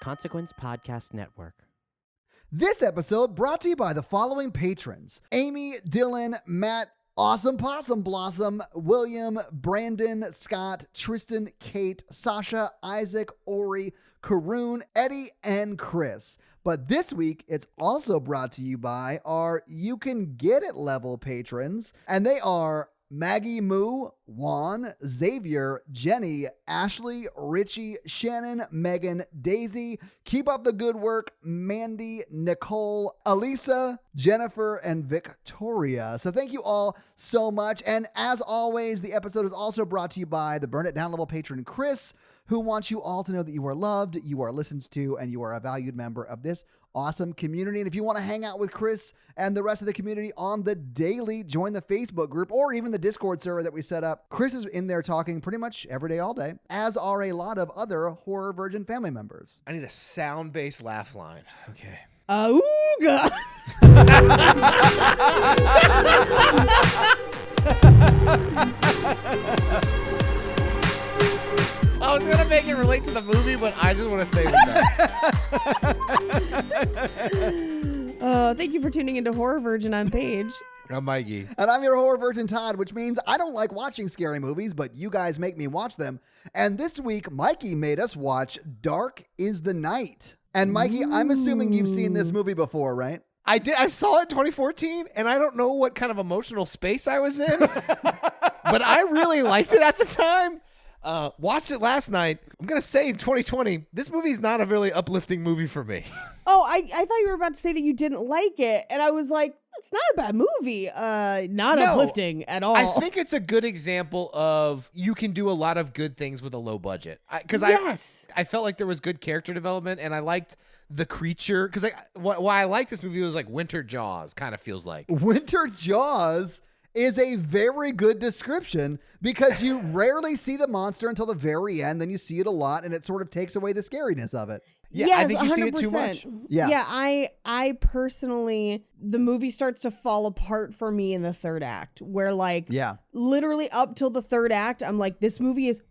Consequence Podcast Network. This episode brought to you by the following patrons: Amy, Dylan, Matt, Awesome Possum Blossom, William, Brandon, Scott, Tristan, Kate, Sasha, Isaac, Ori, Karoon, Eddie, and Chris. But this week, it's also brought to you by our You Can Get It level patrons, and they are Maggie Moo, Juan, Xavier, Jenny, Ashley, Richie, Shannon, Megan, Daisy, Keep Up the Good Work, Mandy, Nicole, Elisa, Jennifer, and Victoria. So thank you all so much. And as always, the episode is also brought to you by the Burn It Down level patron Chris, who wants you all to know that you are loved, you are listened to, and you are a valued member of this awesome community. And if you want to hang out with Chris and the rest of the community on the daily, join the Facebook group or even the Discord server that we set up. Chris is in there talking pretty much every day, all day, as are a lot of other Horror Virgin family members. I need a sound-based laugh line. Okay. Ooga. I was going to make it relate to the movie, but I just want to stay with that. Thank you for tuning into Horror Virgin. I'm Paige. I'm Mikey. And I'm your Horror Virgin Todd, which means I don't like watching scary movies, but you guys make me watch them. And this week, Mikey made us watch Dark is the Night. And Mikey, I'm assuming you've seen this movie before, right? I did. I saw it in 2014, and I don't know what kind of emotional space I was in, but I really liked it at the time. Watched it last night. I'm going to say in 2020, this movie is not a really uplifting movie for me. Oh, I thought you were about to say that you didn't like it. And I was like, it's not a bad movie. Not uplifting at all. I think it's a good example of you can do a lot of good things with a low budget. Because I felt like there was good character development, and I liked the creature. Because why I like this movie was like Winter Jaws kind of feels like. Winter Jaws is a very good description because you rarely see the monster until the very end. Then you see it a lot, and it sort of takes away the scariness of it. Yeah, yes, I think you 100%. see it too much. Yeah, I personally, the movie starts to fall apart for me in the third act, where literally up till the third act, I'm like, this movie is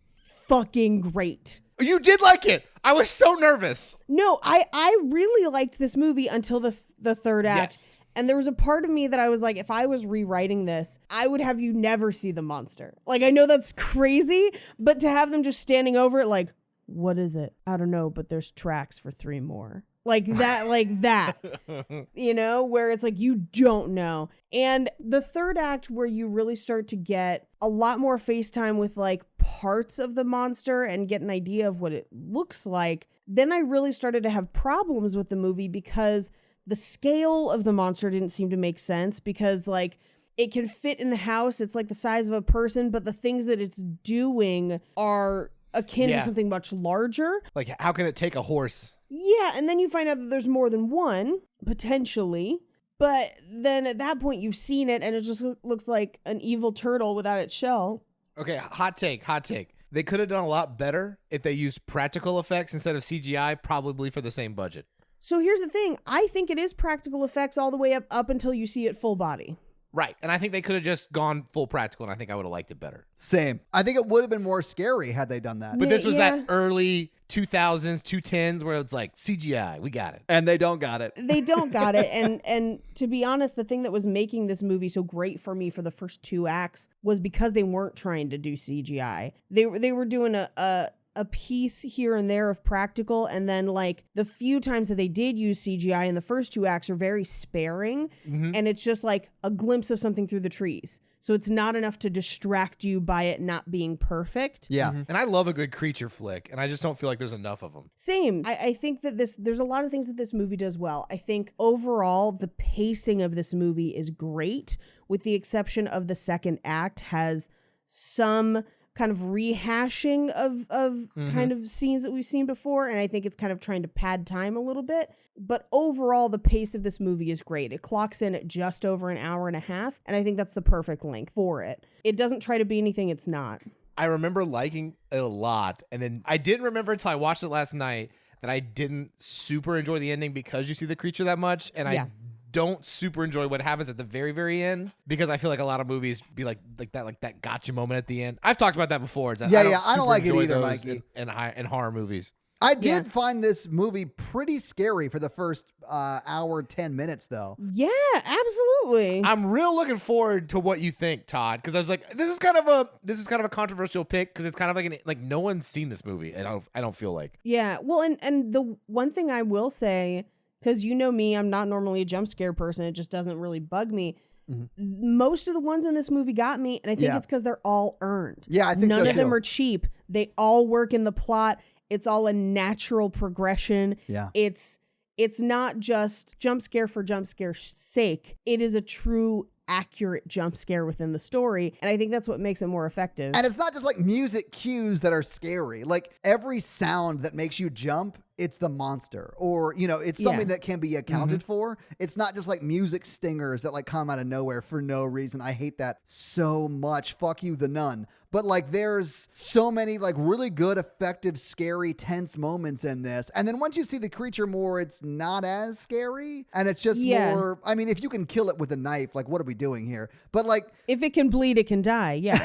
fucking great. You did like it. I was so nervous. No, I really liked this movie until the third act. Yes. And there was a part of me that I was like, if I was rewriting this, I would have you never see the monster. Like, I know that's crazy, but to have them just standing over it like, what is it? I don't know, but there's tracks for 3 more. Like that, you know, where it's like, you don't know. And the third act where you really start to get a lot more FaceTime with like parts of the monster and get an idea of what it looks like, then I really started to have problems with the movie because the scale of the monster didn't seem to make sense because like it can fit in the house. It's like the size of a person, but the things that it's doing are akin to something much larger. Like, how can it take a horse? Yeah, and then you find out that there's more than one, potentially. But then at that point, you've seen it, and it just looks like an evil turtle without its shell. Okay, hot take. They could have done a lot better if they used practical effects instead of CGI, probably for the same budget. So here's the thing. I think it is practical effects all the way up until you see it full body. Right. And I think they could have just gone full practical, and I think I would have liked it better. Same. I think it would have been more scary had they done that. But this was that early 2000s, 2010s where it's like, CGI, we got it. And they don't got it. They don't got it. And to be honest, the thing that was making this movie so great for me for the first 2 acts was because they weren't trying to do CGI. They were doing a piece here and there of practical, and then like the few times that they did use CGI in the first 2 acts are very sparing, and it's just like a glimpse of something through the trees. So it's not enough to distract you by it not being perfect. Yeah. And I love a good creature flick, and I just don't feel like there's enough of them. Same. I think that there's a lot of things that this movie does well. I think overall the pacing of this movie is great, with the exception of the second act has some kind of rehashing of kind of scenes that we've seen before, and I think it's kind of trying to pad time a little bit. But overall, the pace of this movie is great. It clocks in at just over an hour and a half, and I think that's the perfect length for it. It doesn't try to be anything it's not. I remember liking it a lot, and then I didn't remember until I watched it last night that I didn't super enjoy the ending because you see the creature that much, and I don't super enjoy what happens at the very, very end, because I feel like a lot of movies be like that gotcha moment at the end. I've talked about that before. I don't like it either, Mikey. In horror movies. I did find this movie pretty scary for the first hour, 10 minutes, though. Yeah, absolutely. I'm real looking forward to what you think, Todd, because I was like, this is kind of a controversial pick because it's kind of like no one's seen this movie. I don't feel like. Yeah. Well, and the one thing I will say, because you know me, I'm not normally a jump scare person. It just doesn't really bug me. Most of the ones in this movie got me, and I think it's because they're all earned. Yeah, I think none so, of them too. are cheap. They all work in the plot. It's all a natural progression. Yeah. It's not just jump scare for jump scare's sake. It is a true accurate jump scare within the story, and I think that's what makes it more effective. And it's not just like music cues that are scary. Like every sound that makes you jump, it's the monster, or it's something that can be accounted for. It's not just like music stingers that like come out of nowhere for no reason. I hate that so much. Fuck you, The Nun. But like there's so many like really good, effective, scary, tense moments in this. And then once you see the creature more, it's not as scary. And it's just more, I mean, if you can kill it with a knife, like what are we doing here? But like if it can bleed, it can die. Yeah.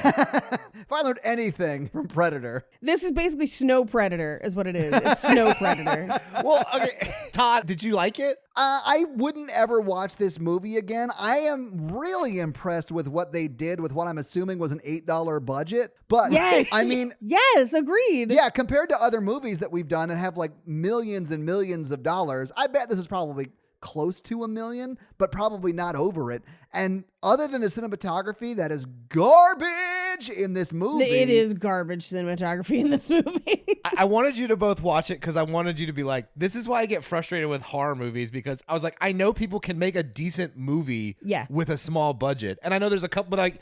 if I learned anything from Predator. This is basically Snow Predator is what it is. It's Snow Predator. Well, okay. Todd, did you like it? I wouldn't ever watch this movie again. I am really impressed with what they did with what I'm assuming was an $8 budget. But yes. I mean, yes, agreed. yeah, compared to other movies that we've done that have like millions and millions of dollars, I bet this is probably close to $1 million, but probably not over it. And other than the cinematography that is garbage in this movie. It is garbage cinematography in this movie. I wanted you to both watch it because I wanted you to be like, this is why I get frustrated with horror movies, because I was like, I know people can make a decent movie with a small budget. And I know there's a couple, but like,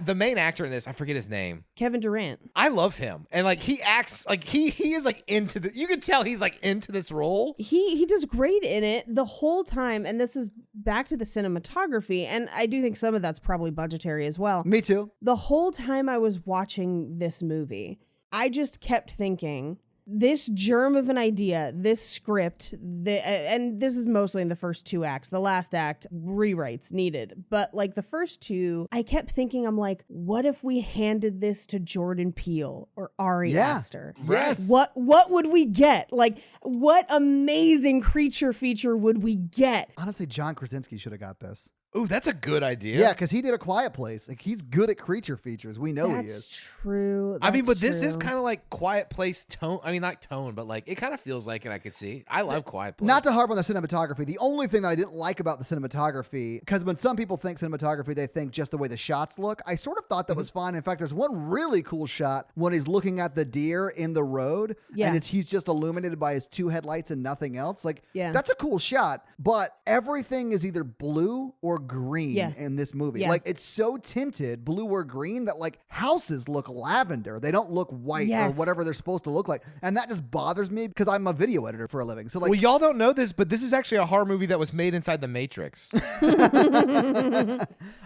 the main actor in this, I forget his name. Kevin Durant. I love him. And like he acts like he is like into the, you can tell he's like into this role. He does great in it the whole time. And this is back to the cinematography. And I do think some of that's probably budgetary as well. Me too. The whole time I was watching this movie, I just kept thinking, this germ of an idea, this script, and this is mostly in the first 2 acts. The last act, rewrites needed. But like the first 2, I kept thinking, I'm like, what if we handed this to Jordan Peele or Ari Aster? Yes. What would we get? Like, what amazing creature feature would we get? Honestly, John Krasinski should have got this. Ooh, that's a good idea. Yeah, because he did A Quiet Place. Like he's good at creature features. We know he is. That's true. I mean, but this true. is kind of like Quiet Place tone. I mean, not tone, but like it kind of feels like it. I could see. I love Quiet Place. Not to harp on the cinematography, the only thing that I didn't like about the cinematography, because when some people think cinematography, they think just the way the shots look. I sort of thought that was fine. In fact, there's one really cool shot when he's looking at the deer in the road, and he's just illuminated by his 2 headlights and nothing else. Like, that's a cool shot, but everything is either blue or green in this movie. Like, it's so tinted, blue or green, that like houses look lavender. They don't look white or whatever they're supposed to look like. And that just bothers me because I'm a video editor for a living. So like, well, y'all don't know this, but this is actually a horror movie that was made inside the Matrix.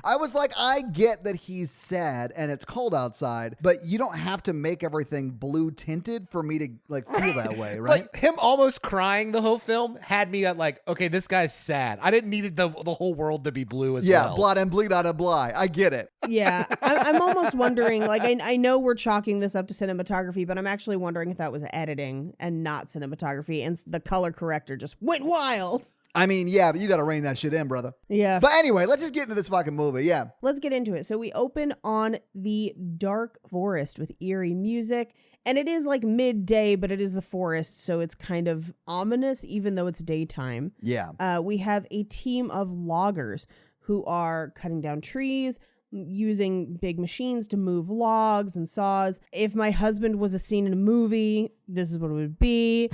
I was like, I get that he's sad and it's cold outside, but you don't have to make everything blue tinted for me to like feel that way, right? Like him almost crying the whole film had me at like, okay, this guy's sad. I didn't need the whole world to be blue as well. Yeah, blood and bleed out of bly. I get it. Yeah, I'm almost wondering, like, I know we're chalking this up to cinematography, but I'm actually wondering if that was editing and not cinematography, and the color corrector just went wild. I mean, yeah, but you got to rein that shit in, brother. Yeah. But anyway, let's just get into this fucking movie. Yeah. Let's get into it. So we open on the dark forest with eerie music, and it is like midday, but it is the forest, so it's kind of ominous, even though it's daytime. Yeah. We have a team of loggers who are cutting down trees, using big machines to move logs and saws. If my husband was a scene in a movie, this is what it would be.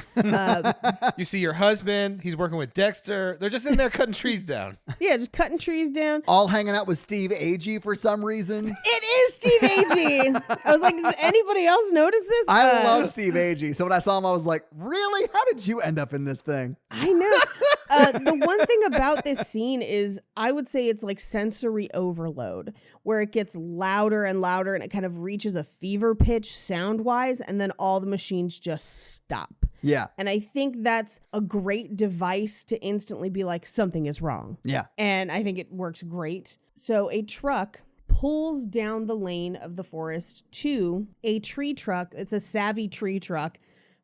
You see your husband, he's working with Dexter. They're just in there cutting trees down. Yeah, just cutting trees down. All hanging out with Steve Agee for some reason. It is Steve Agee. I was like, does anybody else notice this? I love Steve Agee. So when I saw him, I was like, really? How did you end up in this thing? I know. The one thing about this scene is I would say it's like sensory overload, where it gets louder and louder and it kind of reaches a fever pitch sound wise, and then all the machines just stop. Yeah. And I think that's a great device to instantly be like, something is wrong. Yeah. And I think it works great. So a truck pulls down the lane of the forest to a tree truck. It's a savvy tree truck,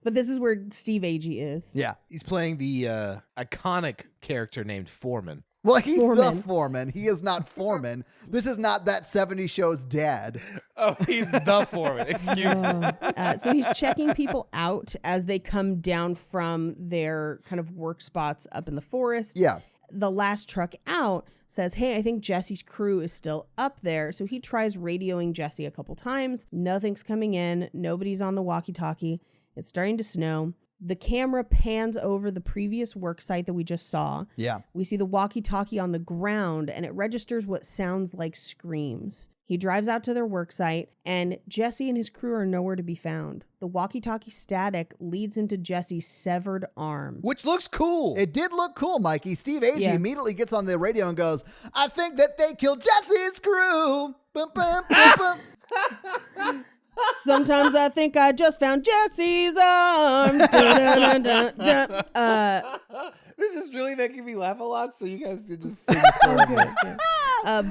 But this is where Steve Agee is. Yeah. He's playing the iconic character named Foreman. Well, he's Foreman. the foreman. He is not Foreman. This is not that 70s show's dad. Oh, he's the Foreman. Excuse me. So he's checking people out as they come down from their kind of work spots up in the forest. Yeah. The last truck out says, hey, I think Jesse's crew is still up there. So he tries radioing Jesse a couple times. Nothing's coming in. Nobody's on the walkie-talkie. It's starting to snow. The camera pans over the previous work site that we just saw. Yeah. We see the walkie-talkie on the ground, and it registers what sounds like screams. He drives out to their work site, and Jesse and his crew are nowhere to be found. The walkie-talkie static leads him to Jesse's severed arm. Which looks cool. It did look cool, Mikey. Steve Agee Yeah. immediately gets on the radio and goes, I think that they killed Jesse's crew. Bum, bum, bum, bum. Sometimes I think I just found Jesse's arm. Dun, dun, dun, dun, dun. This is really making me laugh a lot, so you guys did just sing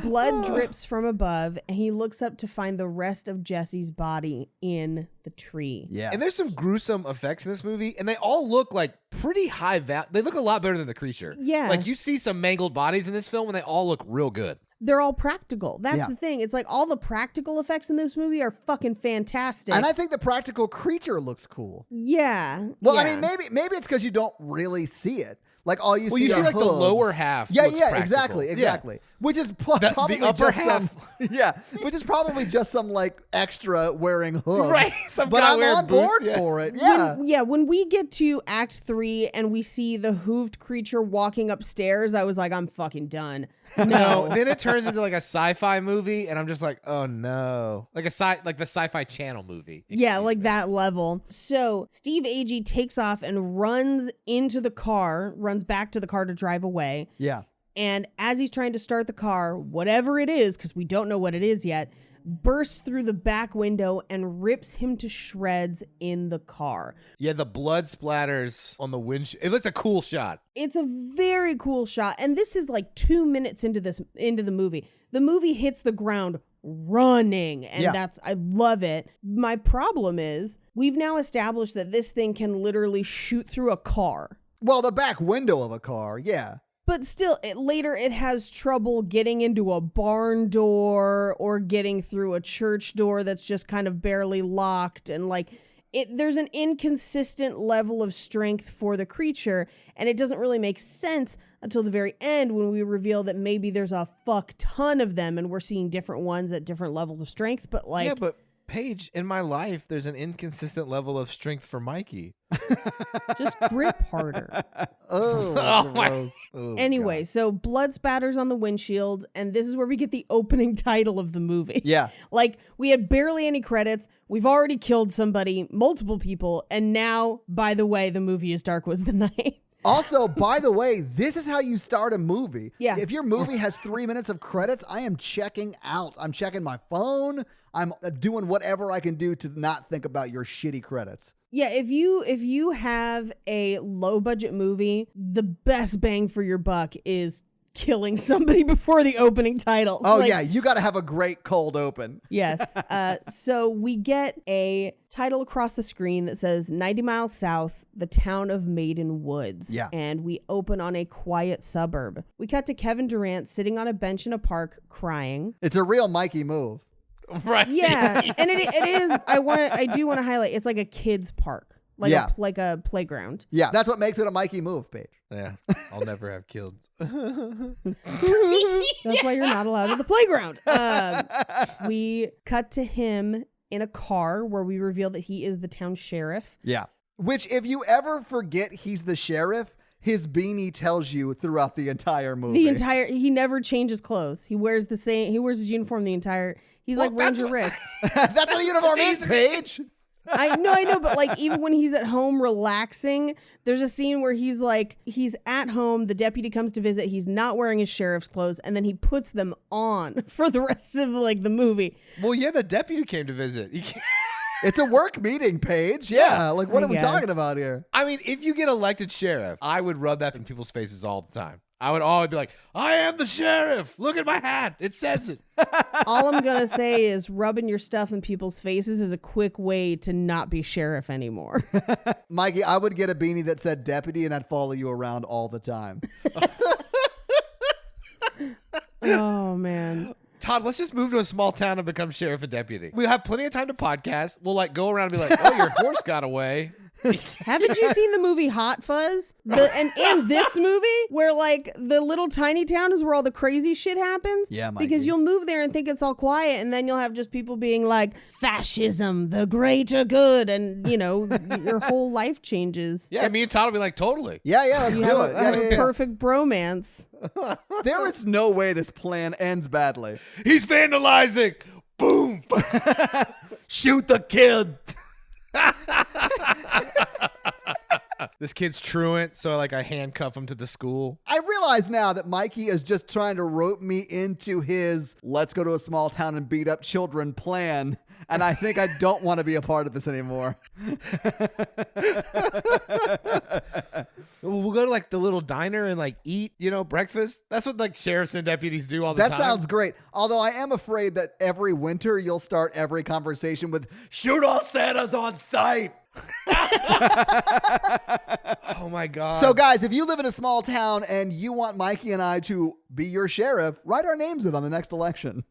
Blood drips from above, and he looks up to find the rest of Jesse's body in the tree. Yeah. And there's some gruesome effects in this movie, and they all look like pretty high value. They look a lot better than the creature. Yeah. Like you see some mangled bodies in this film, and they all look real good. They're all practical. That's Yeah. the thing. It's like all the practical effects in this movie are fucking fantastic. And I think the practical creature looks cool. yeah. Well, yeah. I mean, maybe it's because you don't really see it. Like all you Well, see you see are like the hooves. lower half Yeah, looks yeah, practical. exactly. Which is probably upper just half. some, yeah, which is probably just some like extra wearing hooves. Right, some but guy I'm wearing on boots, board yeah. for it. Yeah. When we get to Act 3 and we see the hooved creature walking upstairs, I was like, I'm fucking done. No, then it turns into like a sci-fi movie, and I'm just like, oh no, like the Sci-Fi Channel movie. Yeah, Excuse like me. that level. So Steve Agee takes off and runs into the car, runs back to the car to drive away. Yeah. And as he's trying to start the car, whatever it is, because we don't know what it is yet, bursts through the back window and rips him to shreds in the car. Yeah, the blood splatters on the windshield. It looks a cool shot. It's a very cool shot. And this is like 2 minutes into the movie. The movie hits the ground running, and Yeah. I love it. My problem is we've now established that this thing can literally shoot through a car. Well, the back window of a car. Yeah. But still, later it has trouble getting into a barn door or getting through a church door that's just kind of barely locked. And like, there's an inconsistent level of strength for the creature. And it doesn't really make sense until the very end when we reveal that maybe there's a fuck ton of them and we're seeing different ones at different levels of strength. But like, Yeah, but Paige, in my life, there's an inconsistent level of strength for Mikey. just grip harder. Oh, my- gross. Oh, Anyway, God. so blood spatters on the windshield, and this is where we get the opening title of the movie. Yeah. Like, we had barely any credits. We've already killed somebody, multiple people, and now, by the way, the movie As Dark Was the Night. Also, by the way, this is how you start a movie. Yeah. If your movie has 3 minutes of credits, I am checking out. I'm checking my phone. I'm doing whatever I can do to not think about your shitty credits. Yeah, if you have a low budget movie, the best bang for your buck is killing somebody before the opening title. Oh, Like, yeah. You got to have a great cold open. Yes. So we get a title across the screen that says 90 miles south, the town of Maiden Woods. Yeah. And we open on a quiet suburb. We cut to Kevin Durant sitting on a bench in a park crying. It's a real Mikey move. Right. Yeah. And it is, I do want to highlight, it's like a kid's park. Like, Yeah. like a playground. Yeah. That's what makes it a Mikey move, Paige. Yeah. I'll never have killed. That's why you're not allowed at the playground. We cut to him in a car where we reveal that he is the town sheriff. Yeah. Which, if you ever forget he's the sheriff, his beanie tells you throughout the entire movie. He never changes clothes. He wears his uniform the entire, he's Well, like that's Ranger Rick. That's what a uniform is, Paige. I know, but like even when he's at home relaxing, there's a scene where he's at home, the deputy comes to visit, he's not wearing his sheriff's clothes, and then he puts them on for the rest of like the movie. Well, yeah, the deputy came to visit. It's a work meeting, Paige. Yeah. Like, what I are we guess. talking about here? I mean, if you get elected sheriff, I would rub that in people's faces all the time. I would always be like, I am the sheriff. Look at my hat. It says it. All I'm going to say is rubbing your stuff in people's faces is a quick way to not be sheriff anymore. Mikey, I would get a beanie that said deputy and I'd follow you around all the time. Oh, man. Todd, let's just move to a small town and become sheriff and deputy. We'll have plenty of time to podcast. We'll like go around and be like, oh, your horse got away. Haven't you seen the movie Hot Fuzz? And this movie where like the little tiny town is where all the crazy shit happens? Yeah, Mikey. Because you'll move there and think it's all quiet, and then you'll have just people being like, fascism, the greater good, and you know, your whole life changes. Yeah, me and Todd will be like, totally. Yeah, let's You do have it. a perfect bromance. There is no way this plan ends badly. He's vandalizing. Boom. Shoot the kid. This kid's truant, so like I handcuff him to the school. I realize now that Mikey is just trying to rope me into his let's go to a small town and beat up children plan. And I think I don't want to be a part of this anymore. We'll go to like the little diner and like eat, breakfast. That's what like sheriffs and deputies do all the time. That sounds great. Although I am afraid that every winter you'll start every conversation with shoot all Santas on sight. Oh my God. So guys, if you live in a small town and you want Mikey and I to be your sheriff, write our names in on the next election.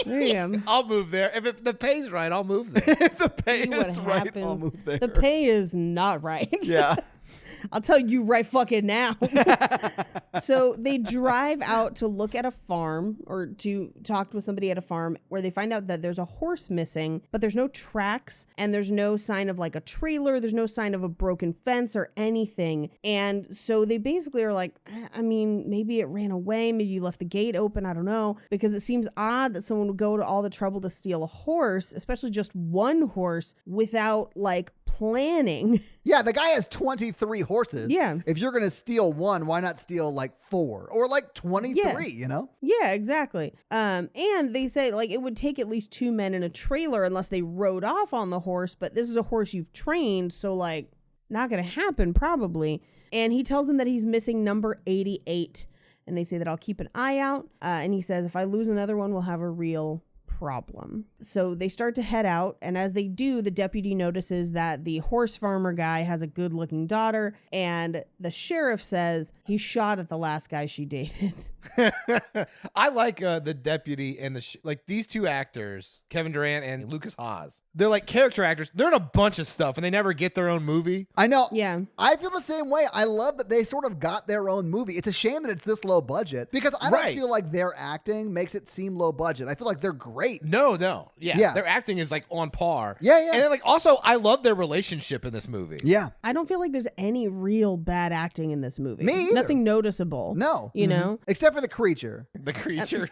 There you go. I'll move there. If the pay's right, I'll move there. If the pay See what is right, happens. I'll move there. The pay is not right. Yeah. I'll tell you right fucking now. So they drive out to look at a farm or to talk with somebody at a farm where they find out that there's a horse missing, but there's no tracks and there's no sign of like a trailer. There's no sign of a broken fence or anything. And so they basically are like, I mean, maybe it ran away. Maybe you left the gate open. I don't know. Because it seems odd that someone would go to all the trouble to steal a horse, especially just one horse, without like planning. Yeah, the guy has 23 horses. Yeah. If you're going to steal one, why not steal like 4 or like 23, Yeah, exactly. And they say like it would take at least 2 men in a trailer unless they rode off on the horse. But this is a horse you've trained. So like not going to happen probably. And he tells them that he's missing number 88. And they say that I'll keep an eye out. And he says, if I lose another one, we'll have a real problem. So they start to head out, and as they do, the deputy notices that the horse farmer guy has a good looking daughter, and the sheriff says he shot at the last guy she dated. I like the deputy and like these two actors, Kevin Durant and Lucas Haas. They're like character actors. They're in a bunch of stuff and they never get their own movie. I know. Yeah. I feel the same way. I love that they sort of got their own movie. It's a shame that it's this low budget because I don't feel like their acting makes it seem low budget. I feel like they're great. No. Yeah. Yeah. Their acting is like on par. Yeah. And then like also I love their relationship in this movie. Yeah. I don't feel like there's any real bad acting in this movie. Me either. Nothing noticeable. No. You know? Except for the creature. The creature.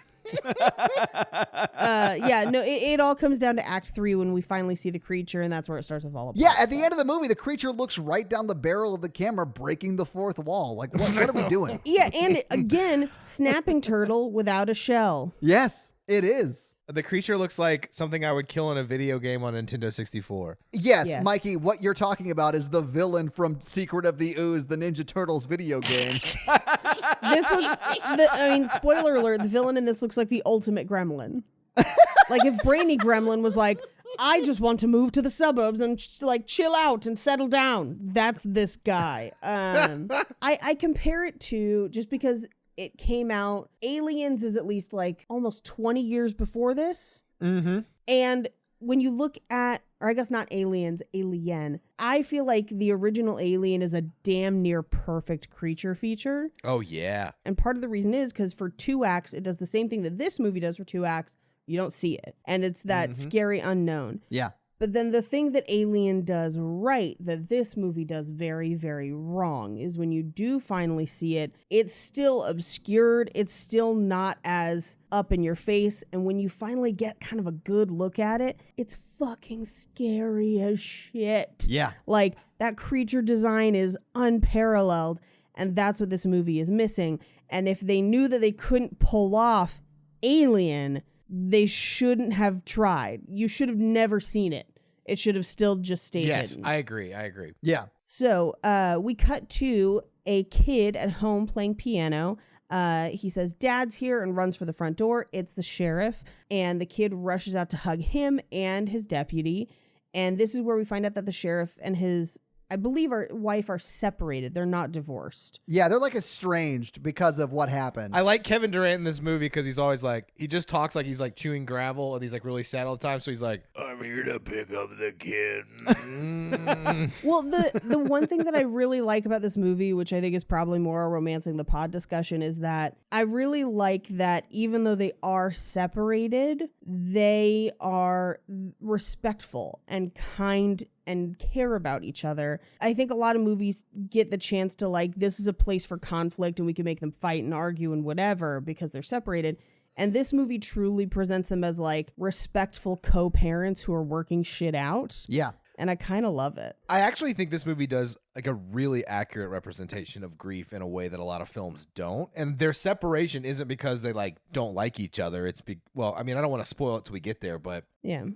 It all comes down to Act 3 when we finally see the creature, and that's where it starts to fall apart. Yeah, at the end of the movie, the creature looks right down the barrel of the camera, breaking the fourth wall. Like, what are we doing? Yeah, and again, snapping turtle without a shell. Yes, it is. The creature looks like something I would kill in a video game on Nintendo 64. Yes, Mikey, what you're talking about is the villain from Secret of the Ooze, the Ninja Turtles video game. This looks, spoiler alert, the villain in this looks like the ultimate gremlin. Like if Brainy Gremlin was like, I just want to move to the suburbs and chill out and settle down. That's this guy. I compare it to, just because it came out, Aliens is at least like almost 20 years before this. Mm-hmm. And when you look at, or I guess not Aliens, Alien, I feel like the original Alien is a damn near perfect creature feature. Oh, yeah. And part of the reason is because for 2 acts, it does the same thing that this movie does for 2 acts. You don't see it. And it's that scary unknown. Yeah. But then the thing that Alien does right, that this movie does very, very wrong, is when you do finally see it, it's still obscured. It's still not as up in your face. And when you finally get kind of a good look at it, it's fucking scary as shit. Yeah. Like, that creature design is unparalleled. And that's what this movie is missing. And if they knew that they couldn't pull off Alien, they shouldn't have tried. You should have never seen it. It should have still just stayed hidden. I agree. Yeah. So we cut to a kid at home playing piano. He says, "Dad's here," and runs for the front door. It's the sheriff, and the kid rushes out to hug him and his deputy. And this is where we find out that the sheriff and his, I believe, our wife are separated. They're not divorced. Yeah, they're like estranged because of what happened. I like Kevin Durant in this movie because he's always like, he just talks like he's like chewing gravel and he's like really sad all the time. So he's like, I'm here to pick up the kid. Well, the one thing that I really like about this movie, which I think is probably more a romancing the pod discussion, is that I really like that even though they are separated, they are respectful and kind and care about each other. I think a lot of movies get the chance to like, this is a place for conflict and we can make them fight and argue and whatever because they're separated. And this movie truly presents them as like respectful co-parents who are working shit out. Yeah. And I kind of love it. I actually think this movie does like a really accurate representation of grief in a way that a lot of films don't. And their separation isn't because they like don't like each other. It's well, I mean, I don't want to spoil it till we get there, but yeah.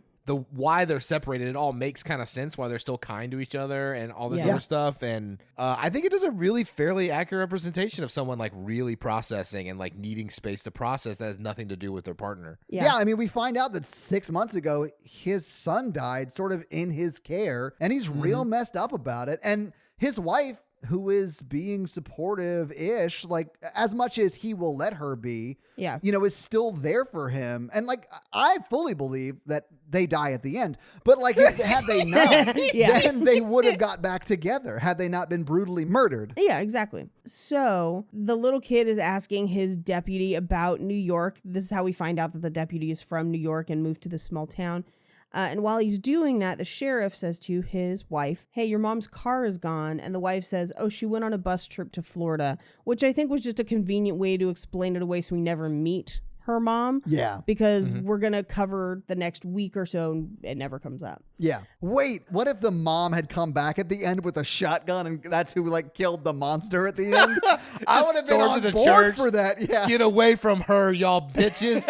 Why they're separated, it all makes kind of sense why they're still kind to each other and all this other stuff. And I think it does a really fairly accurate representation of someone like really processing and like needing space to process that has nothing to do with their partner. Yeah, I mean, we find out that 6 months ago, his son died sort of in his care, and he's real messed up about it. And his wife, who is being supportive-ish, like as much as he will let her be, you know, is still there for him. And like, I fully believe that they die at the end. But like, had they not, then they would have got back together had they not been brutally murdered. Yeah, exactly. So the little kid is asking his deputy about New York. This is how we find out that the deputy is from New York and moved to this small town. And while he's doing that, the sheriff says to his wife, "Hey, your mom's car is gone." And the wife says, "Oh, she went on a bus trip to Florida," which I think was just a convenient way to explain it away so we never meet her mom. Yeah. Because we're going to cover the next week or so and it never comes up. Yeah. Wait, what if the mom had come back at the end with a shotgun and that's who like killed the monster at the end? I would have been on board for that. Yeah. Get away from her, y'all bitches.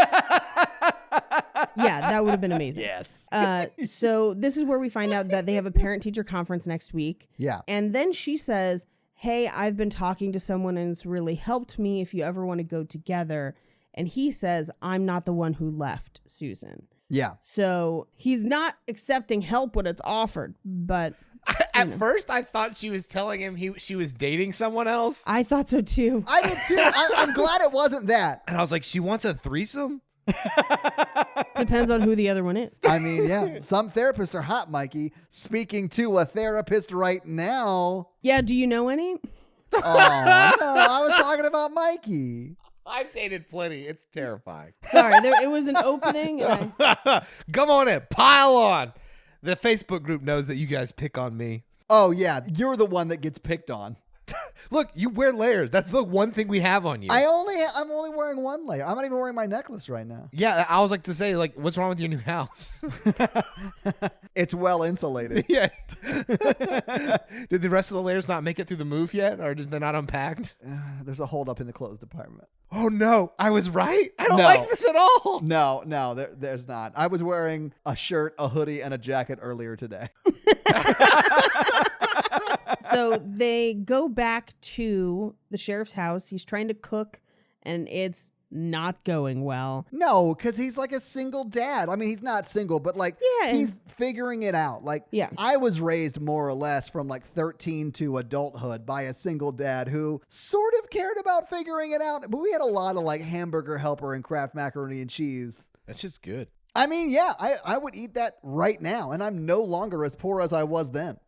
Yeah, that would have been amazing. Yes. So this is where we find out that they have a parent-teacher conference next week. Yeah. And then she says, "Hey, I've been talking to someone and it's really helped me if you ever want to go together." And he says, "I'm not the one who left Susan." Yeah. So he's not accepting help when it's offered, but... At first, I thought she was telling him she was dating someone else. I thought so too. I did too. I'm glad it wasn't that. And I was like, she wants a threesome? Depends on who the other one is. I mean, yeah. Some therapists are hot, Mikey. Speaking to a therapist right now. Yeah, do you know any? Oh, no, I was talking about Mikey. I've dated plenty. It's terrifying. Sorry, it was an opening. And Come on in. Pile on. The Facebook group knows that you guys pick on me. Oh, yeah. You're the one that gets picked on. Look, you wear layers. That's the one thing we have on you. I'm only wearing one layer. I'm not even wearing my necklace right now. Yeah, I was like to say, like, what's wrong with your new house? It's well insulated. Yeah. Did the rest of the layers not make it through the move yet, or did they not unpacked? There's a hold up in the clothes department. Oh no, I was right. I don't No. like this at all. No, there's not. I was wearing a shirt, a hoodie, and a jacket earlier today. so they go back to the sheriff's house. He's trying to cook, and it's not going well. No, because he's like a single dad. I mean, he's not single, but like he's figuring it out. Like I was raised more or less from like 13 to adulthood by a single dad who sort of cared about figuring it out. But we had a lot of like Hamburger Helper and Kraft macaroni and cheese. That's just good. I mean, yeah, I would eat that right now, and I'm no longer as poor as I was then.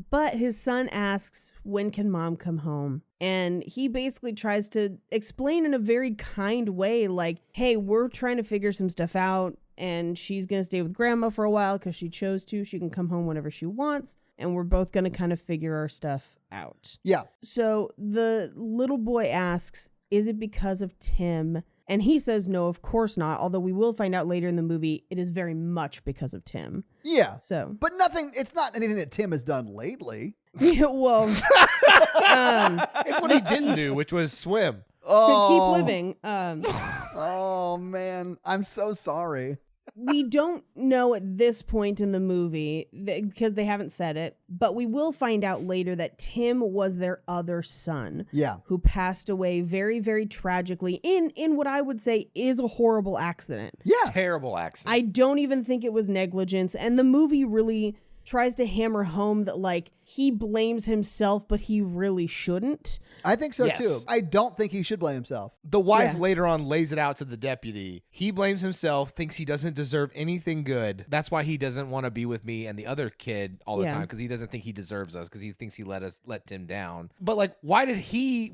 But his son asks, "When can mom come home?" And he basically tries to explain in a very kind way, like, "Hey, we're trying to figure some stuff out, and she's going to stay with grandma for a while because she chose to. She can come home whenever she wants, and we're both going to kind of figure our stuff out." Yeah. So the little boy asks, "Is it because of Tim?" And he says, "No, of course not." Although we will find out later in the movie, it is very much because of Tim. Yeah. So, but it's not anything that Tim has done lately. Yeah, well, it's what he didn't do, which was swim. Oh. Keep living. Oh man, I'm so sorry. We don't know at this point in the movie because they haven't said it, but we will find out later that Tim was their other son. Yeah. Who passed away very, very tragically in what I would say is a horrible accident. Yeah. Terrible accident. I don't even think it was negligence. And the movie really tries to hammer home that, like, he blames himself, but he really shouldn't. I think so, Yes. too. I don't think he should blame himself. The wife Yeah. later on lays it out to the deputy. He blames himself, thinks he doesn't deserve anything good. That's why he doesn't want to be with me and the other kid all the Yeah. time, because he doesn't think he deserves us, because he thinks he let Tim down. But like, why did she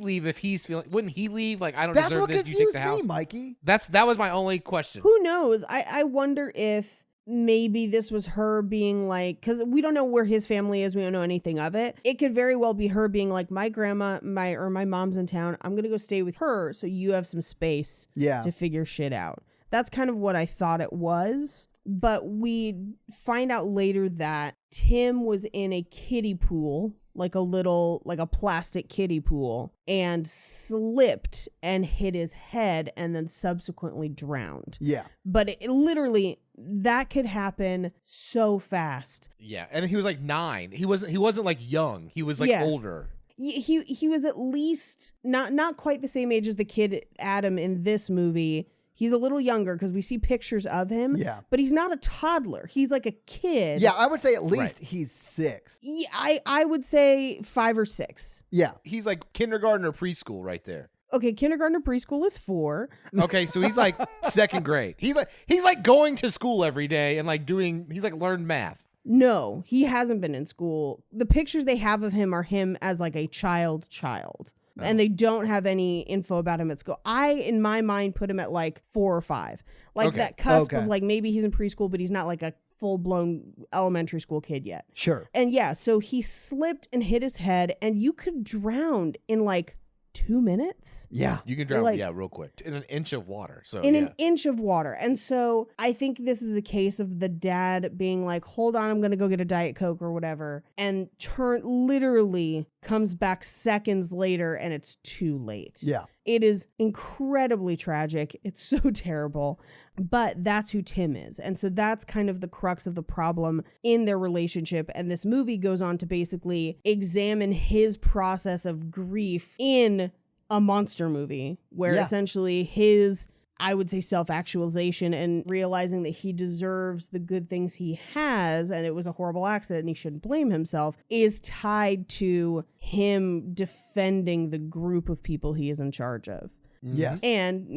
leave if he's feeling? Wouldn't he leave? Like, I don't That's deserve what this. You take confused the me, house. Mikey. That was my only question. Who knows? I wonder if maybe this was her being like, because we don't know where his family is. We don't know anything of it. It could very well be her being like, my grandma, my mom's in town. I'm going to go stay with her so you have some space Yeah. to figure shit out. That's kind of what I thought it was. But we find out later that Tim was in a kiddie pool, like a plastic kiddie pool, and slipped and hit his head and then subsequently drowned. Yeah. But it literally, that could happen so fast. Yeah, and he was like 9. He wasn't like young. He was like Yeah. older. He was at least not quite the same age as the kid Adam in this movie. He's a little younger because we see pictures of him. Yeah. But he's not a toddler. He's like a kid. Yeah, I would say at least Right. he's 6. Yeah, I would say 5 or 6. Yeah. He's like kindergarten or preschool right there. Okay, kindergarten or preschool is 4. Okay, so he's like second grade. He's like going to school every day and like he's like learned math. No, he hasn't been in school. The pictures they have of him are him as like a child. And they don't have any info about him at school. I, in my mind, put him at like 4 or 5. Like Okay. that cusp Okay. of like maybe he's in preschool, but he's not like a full-blown elementary school kid yet. Sure. And yeah, so he slipped and hit his head, and you could drown in like 2 minutes. Yeah. You can drown, Like- real quick in an inch of water. So In yeah. an inch of water. And so I think this is a case of the dad being like, hold on, I'm going to go get a Diet Coke or whatever. And literally comes back seconds later and it's too late. Yeah. It is incredibly tragic. It's so terrible. But that's who Tim is. And so that's kind of the crux of the problem in their relationship. And this movie goes on to basically examine his process of grief in a monster movie, where Yeah. essentially his, I would say, self-actualization and realizing that he deserves the good things he has and it was a horrible accident and he shouldn't blame himself, is tied to him defending the group of people he is in charge of. Yes. And,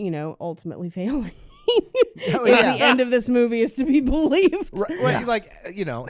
ultimately failing. Oh, If yeah. the end of this movie is to be believed. Right, Yeah. like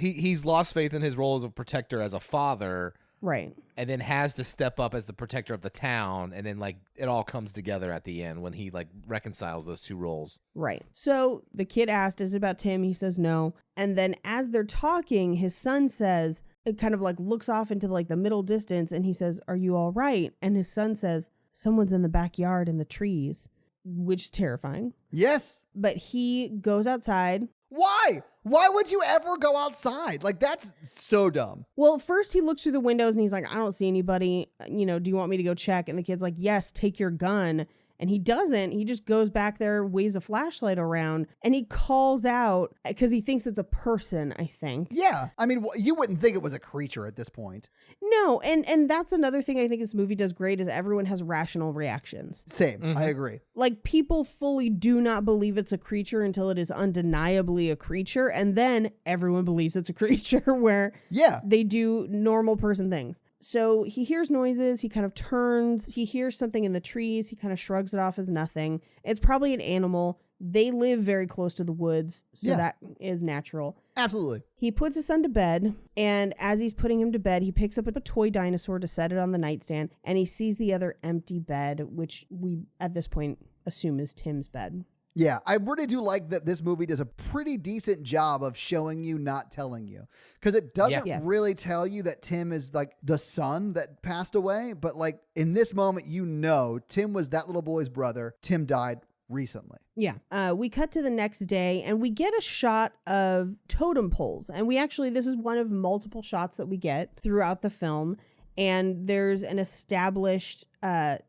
he's lost faith in his role as a protector, as a father, Right. and then has to step up as the protector of the town, and then like it all comes together at the end when he like reconciles those two roles. Right. So the kid asked, is it about Tim? He says no. And then as they're talking, his son says, it kind of like looks off into like the middle distance and he says, are you all right? And his son says, someone's in the backyard in the trees, which is terrifying. Yes. But he goes outside. Why? Why would you ever go outside? Like, that's so dumb. Well, first he looks through the windows and he's like, I don't see anybody. Do you want me to go check? And the kid's like, yes, take your gun. And he doesn't. He just goes back there, waves a flashlight around, and he calls out because he thinks it's a person, I think. Yeah. I mean, you wouldn't think it was a creature at this point. No, and that's another thing I think this movie does great is everyone has rational reactions. Same. Mm-hmm. I agree. Like, people fully do not believe it's a creature until it is undeniably a creature, and then everyone believes it's a creature where Yeah. they do normal person things. So he hears noises, he kind of turns, he hears something in the trees, he kind of shrugs it off as nothing. It's probably an animal. They live very close to the woods, so Yeah. that is natural. Absolutely. He puts his son to bed, and as he's putting him to bed, he picks up a toy dinosaur to set it on the nightstand, and he sees the other empty bed, which we, at this point, assume is Tim's bed. Yeah, I really do like that this movie does a pretty decent job of showing you, not telling you. Because it doesn't Yeah. really tell you that Tim is like the son that passed away. But like in this moment, Tim was that little boy's brother. Tim died recently. Yeah. We cut to the next day and we get a shot of totem poles. And this is one of multiple shots that we get throughout the film. And there's an established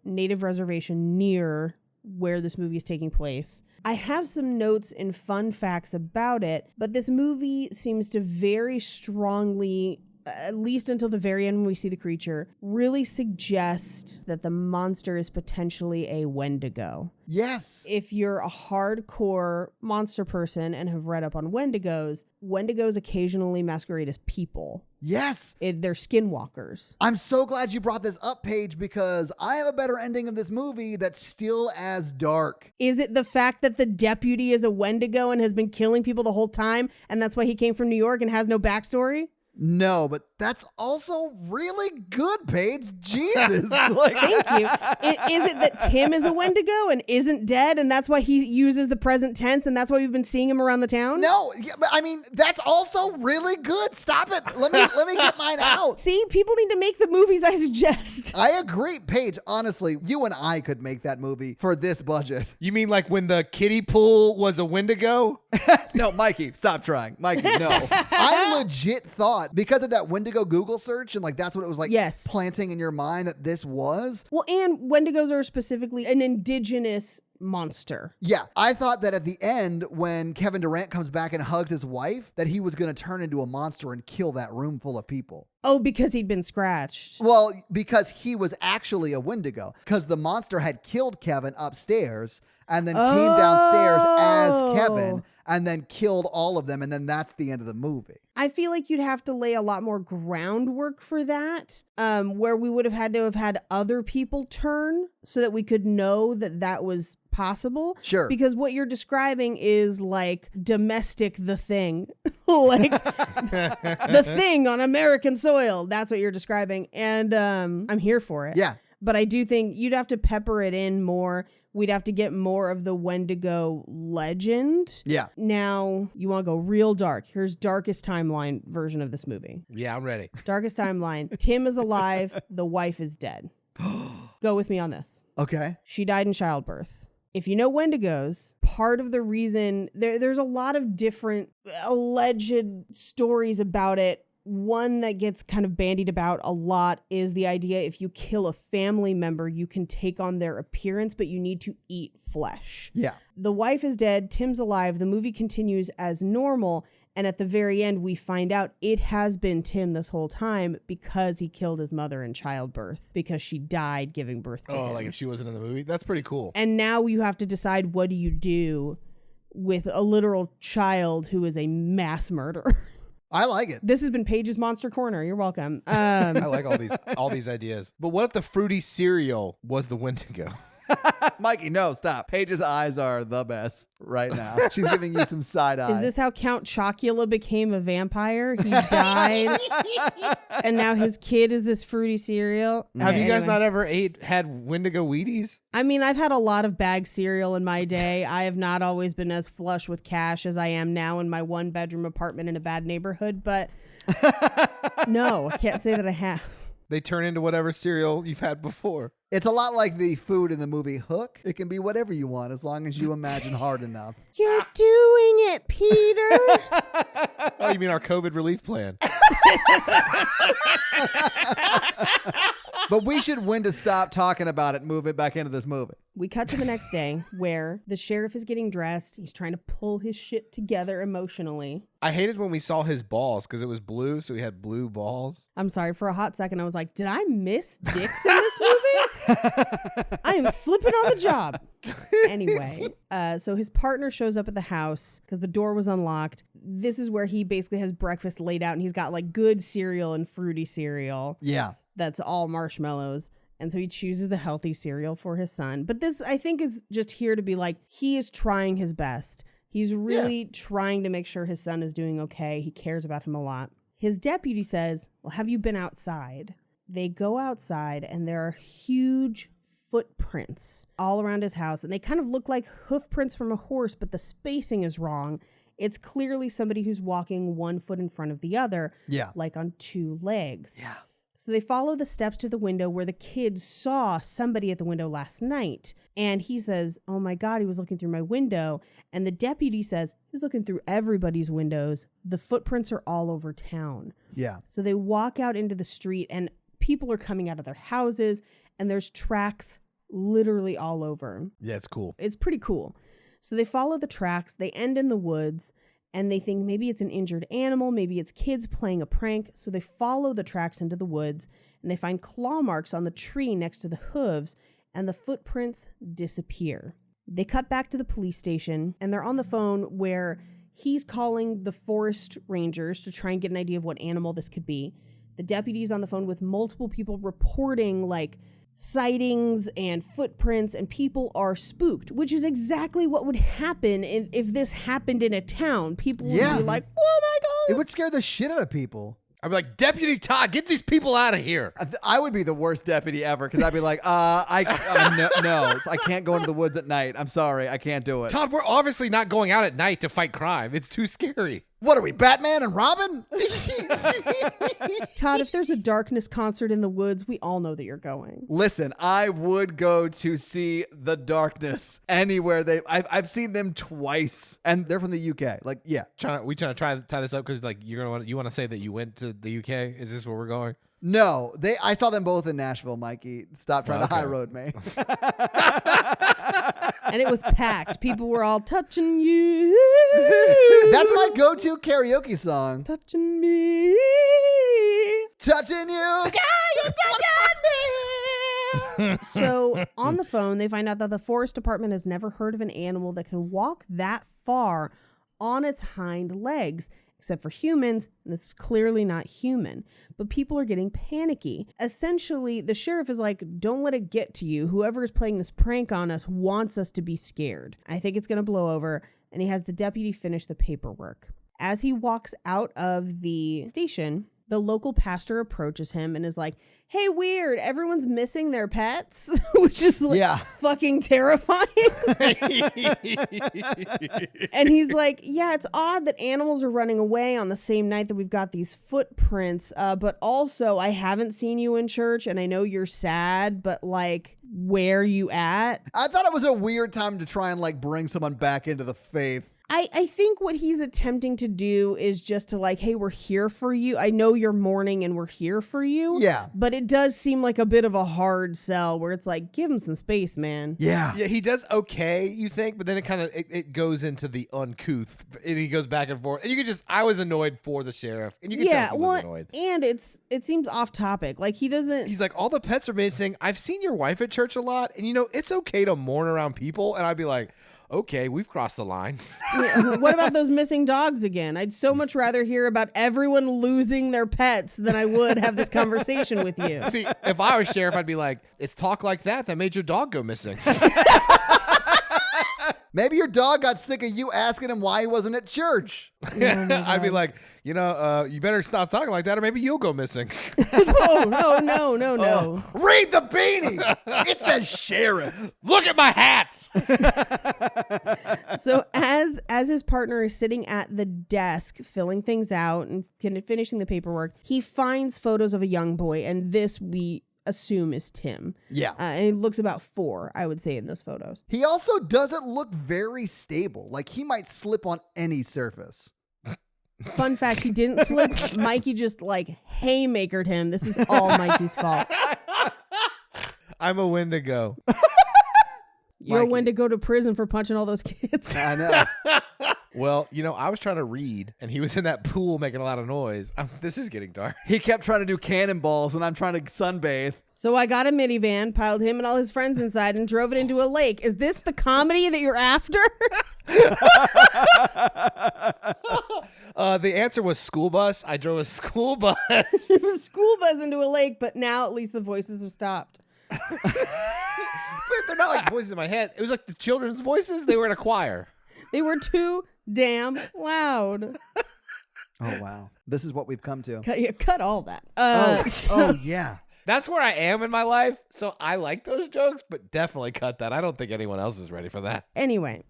native reservation near where this movie is taking place. I have some notes and fun facts about it, but this movie seems to very strongly, at least until the very end when we see the creature, really suggest that the monster is potentially a Wendigo. Yes. If you're a hardcore monster person and have read up on Wendigos, Wendigos occasionally masquerade as people. Yes. They're skinwalkers. I'm so glad you brought this up, Paige, because I have a better ending of this movie that's still as dark. Is it the fact that the deputy is a Wendigo and has been killing people the whole time, and that's why he came from New York and has no backstory? No, but that's also really good, Paige. Jesus. Like, thank you. Is it that Tim is a Wendigo and isn't dead, and that's why he uses the present tense, and that's why we've been seeing him around the town? No, yeah, but I mean, that's also really good. Stop it. Let me get mine out. See, people need to make the movies I suggest. I agree, Paige. Honestly, you and I could make that movie for this budget. You mean like when the kiddie pool was a Wendigo? No, Mikey, stop trying. Mikey, no. I legit thought because of that Wendigo Google search and like that's what it was like planting in your mind that this was. Well, and Wendigos are specifically an indigenous monster. Yeah, I thought that at the end when Kevin Durant comes back and hugs his wife that he was going to turn into a monster and kill that room full of people. Oh, because he'd been scratched. Well, because he was actually a Wendigo because the monster had killed Kevin upstairs and then came downstairs as Kevin and then killed all of them. And then that's the end of the movie. I feel like you'd have to lay a lot more groundwork for that, where we would have had to have had other people turn so that we could know that that was possible. Sure. Because what you're describing is like domestic The Thing. Like The Thing on American soil. That's what you're describing. And I'm here for it. Yeah. But I do think you'd have to pepper it in more. We'd have to get more of the Wendigo legend. Yeah. Now, you want to go real dark. Here's Darkest Timeline version of this movie. Yeah, I'm ready. Darkest Timeline. Tim is alive. The wife is dead. Go with me on this. Okay. She died in childbirth. If you know Wendigos, part of the reason, there's a lot of different alleged stories about it. One that gets kind of bandied about a lot is the idea if you kill a family member, you can take on their appearance, but you need to eat flesh. Yeah. The wife is dead. Tim's alive. The movie continues as normal. And at the very end, we find out it has been Tim this whole time because he killed his mother in childbirth because she died giving birth to him. Oh, like if she wasn't in the movie? That's pretty cool. And now you have to decide, what do you do with a literal child who is a mass murderer? I like it. This has been Paige's Monster Corner. You're welcome. I like all these ideas. But what if the fruity cereal was the Wendigo? Mikey, no, stop. Paige's eyes are the best right now. She's giving you some side eye. Is this how Count Chocula became a vampire? He died, and now his kid is this fruity cereal. Have you guys not ever had Wendigo Wheaties? I mean, I've had a lot of bag cereal in my day. I have not always been as flush with cash as I am now in my 1-bedroom apartment in a bad neighborhood, but no, I can't say that I have. They turn into whatever cereal you've had before. It's a lot like the food in the movie Hook. It can be whatever you want as long as you imagine hard enough. You're doing it, Peter. Oh, you mean our COVID relief plan? But we should when to stop talking about it, move it back into this movie. We cut to the next day where the sheriff is getting dressed. He's trying to pull his shit together emotionally. I hated when we saw his balls because it was blue, so he had blue balls. I'm sorry, for a hot second I was like, did I miss dicks in this movie? I am slipping on the job. Anyway, so his partner shows up at the house because the door was unlocked. This is where he basically has breakfast laid out and he's got like good cereal and fruity cereal. Yeah. That's all marshmallows. And so he chooses the healthy cereal for his son. But this, I think, is just here to be like, he is trying his best. He's really trying to make sure his son is doing okay. He cares about him a lot. His deputy says, well, have you been outside? They go outside and there are huge footprints all around his house. And they kind of look like hoof prints from a horse, but the spacing is wrong. It's clearly somebody who's walking one foot in front of the other, like on two legs. Yeah. So they follow the steps to the window where the kids saw somebody at the window last night. And he says, oh my God, he was looking through my window. And the deputy says, he was looking through everybody's windows. The footprints are all over town. Yeah. So they walk out into the street and people are coming out of their houses and there's tracks literally all over. Yeah, it's cool. It's pretty cool. So they follow the tracks, they end in the woods, and they think maybe it's an injured animal, maybe it's kids playing a prank. So they follow the tracks into the woods, and they find claw marks on the tree next to the hooves, and the footprints disappear. They cut back to the police station, and they're on the phone where he's calling the forest rangers to try and get an idea of what animal this could be. The deputy's on the phone with multiple people reporting like sightings and footprints, and people are spooked, which is exactly what would happen if this happened in a town. People would be like, oh my God. It would scare the shit out of people. I'd be like, Deputy Todd, get these people out of here. I would be the worst deputy ever because I'd be like, no, I can't go into the woods at night. I'm sorry, I can't do it. Todd, we're obviously not going out at night to fight crime. It's too scary. What are we, Batman and Robin? Todd, if there's a Darkness concert in the woods, we all know that you're going. Listen, I would go to see the Darkness anywhere. I've seen them twice, and they're from the UK. Like, yeah. We trying to tie this up because like you want to say that you went to the UK? Is this where we're going? No, I saw them both in Nashville, Mikey. Stop trying to high road me. And it was packed. People were all touching you. That's my go-to karaoke song. Touching me. Touching you. God, you touching me. So on the phone, they find out that the forest department has never heard of an animal that can walk that far on its hind legs. Except for humans, and this is clearly not human. But people are getting panicky. Essentially, the sheriff is like, don't let it get to you. Whoever is playing this prank on us wants us to be scared. I think it's going to blow over, and he has the deputy finish the paperwork. As he walks out of the station, the local pastor approaches him and is like, hey, weird, everyone's missing their pets, which is like fucking terrifying. And he's like, yeah, it's odd that animals are running away on the same night that we've got these footprints. But also, I haven't seen you in church, and I know you're sad, but like, where you at? I thought it was a weird time to try and like bring someone back into the faith. I think what he's attempting to do is just to like, hey, we're here for you. I know you're mourning and we're here for you. Yeah. But it does seem like a bit of a hard sell where it's like, give him some space, man. Yeah. Yeah, he does okay, you think, but then it kind of it goes into the uncouth and he goes back and forth. And you could just, I was annoyed for the sheriff. And you could tell he was annoyed. And it seems off topic. Like he's like, all the pets are missing. I've seen your wife at church a lot. And it's okay to mourn around people. And I'd be like, okay, we've crossed the line. What about those missing dogs again? I'd so much rather hear about everyone losing their pets than I would have this conversation with you. See, if I was sheriff, I'd be like, it's talk like that made your dog go missing. Maybe your dog got sick of you asking him why he wasn't at church. I'd be like, you better stop talking like that or maybe you'll go missing. No. Read the beanie. It says sheriff. Look at my hat. So as his partner is sitting at the desk filling things out and finishing the paperwork, he finds photos of a young boy, and this we assume is Tim. Yeah. And he looks about 4, I would say, in those photos. He also doesn't look very stable. Like he might slip on any surface. Fun fact, he didn't slip. Mikey just like haymakered him. This is all Mikey's fault. I'm a Wendigo. You're a Wendigo to prison for punching all those kids. I know. Well, I was trying to read, and he was in that pool making a lot of noise. This is getting dark. He kept trying to do cannonballs, and I'm trying to sunbathe. So I got a minivan, piled him and all his friends inside, and drove it into a lake. Is this the comedy that you're after? The answer was school bus. I drove a school bus. It was a school bus into a lake, but now at least the voices have stopped. But they're not like voices in my head. It was like the children's voices. They were in a choir. They were too damn loud. Oh, wow. This is what we've come to. Cut all that. Oh, yeah. That's where I am in my life. So I like those jokes, but definitely cut that. I don't think anyone else is ready for that. Anyway,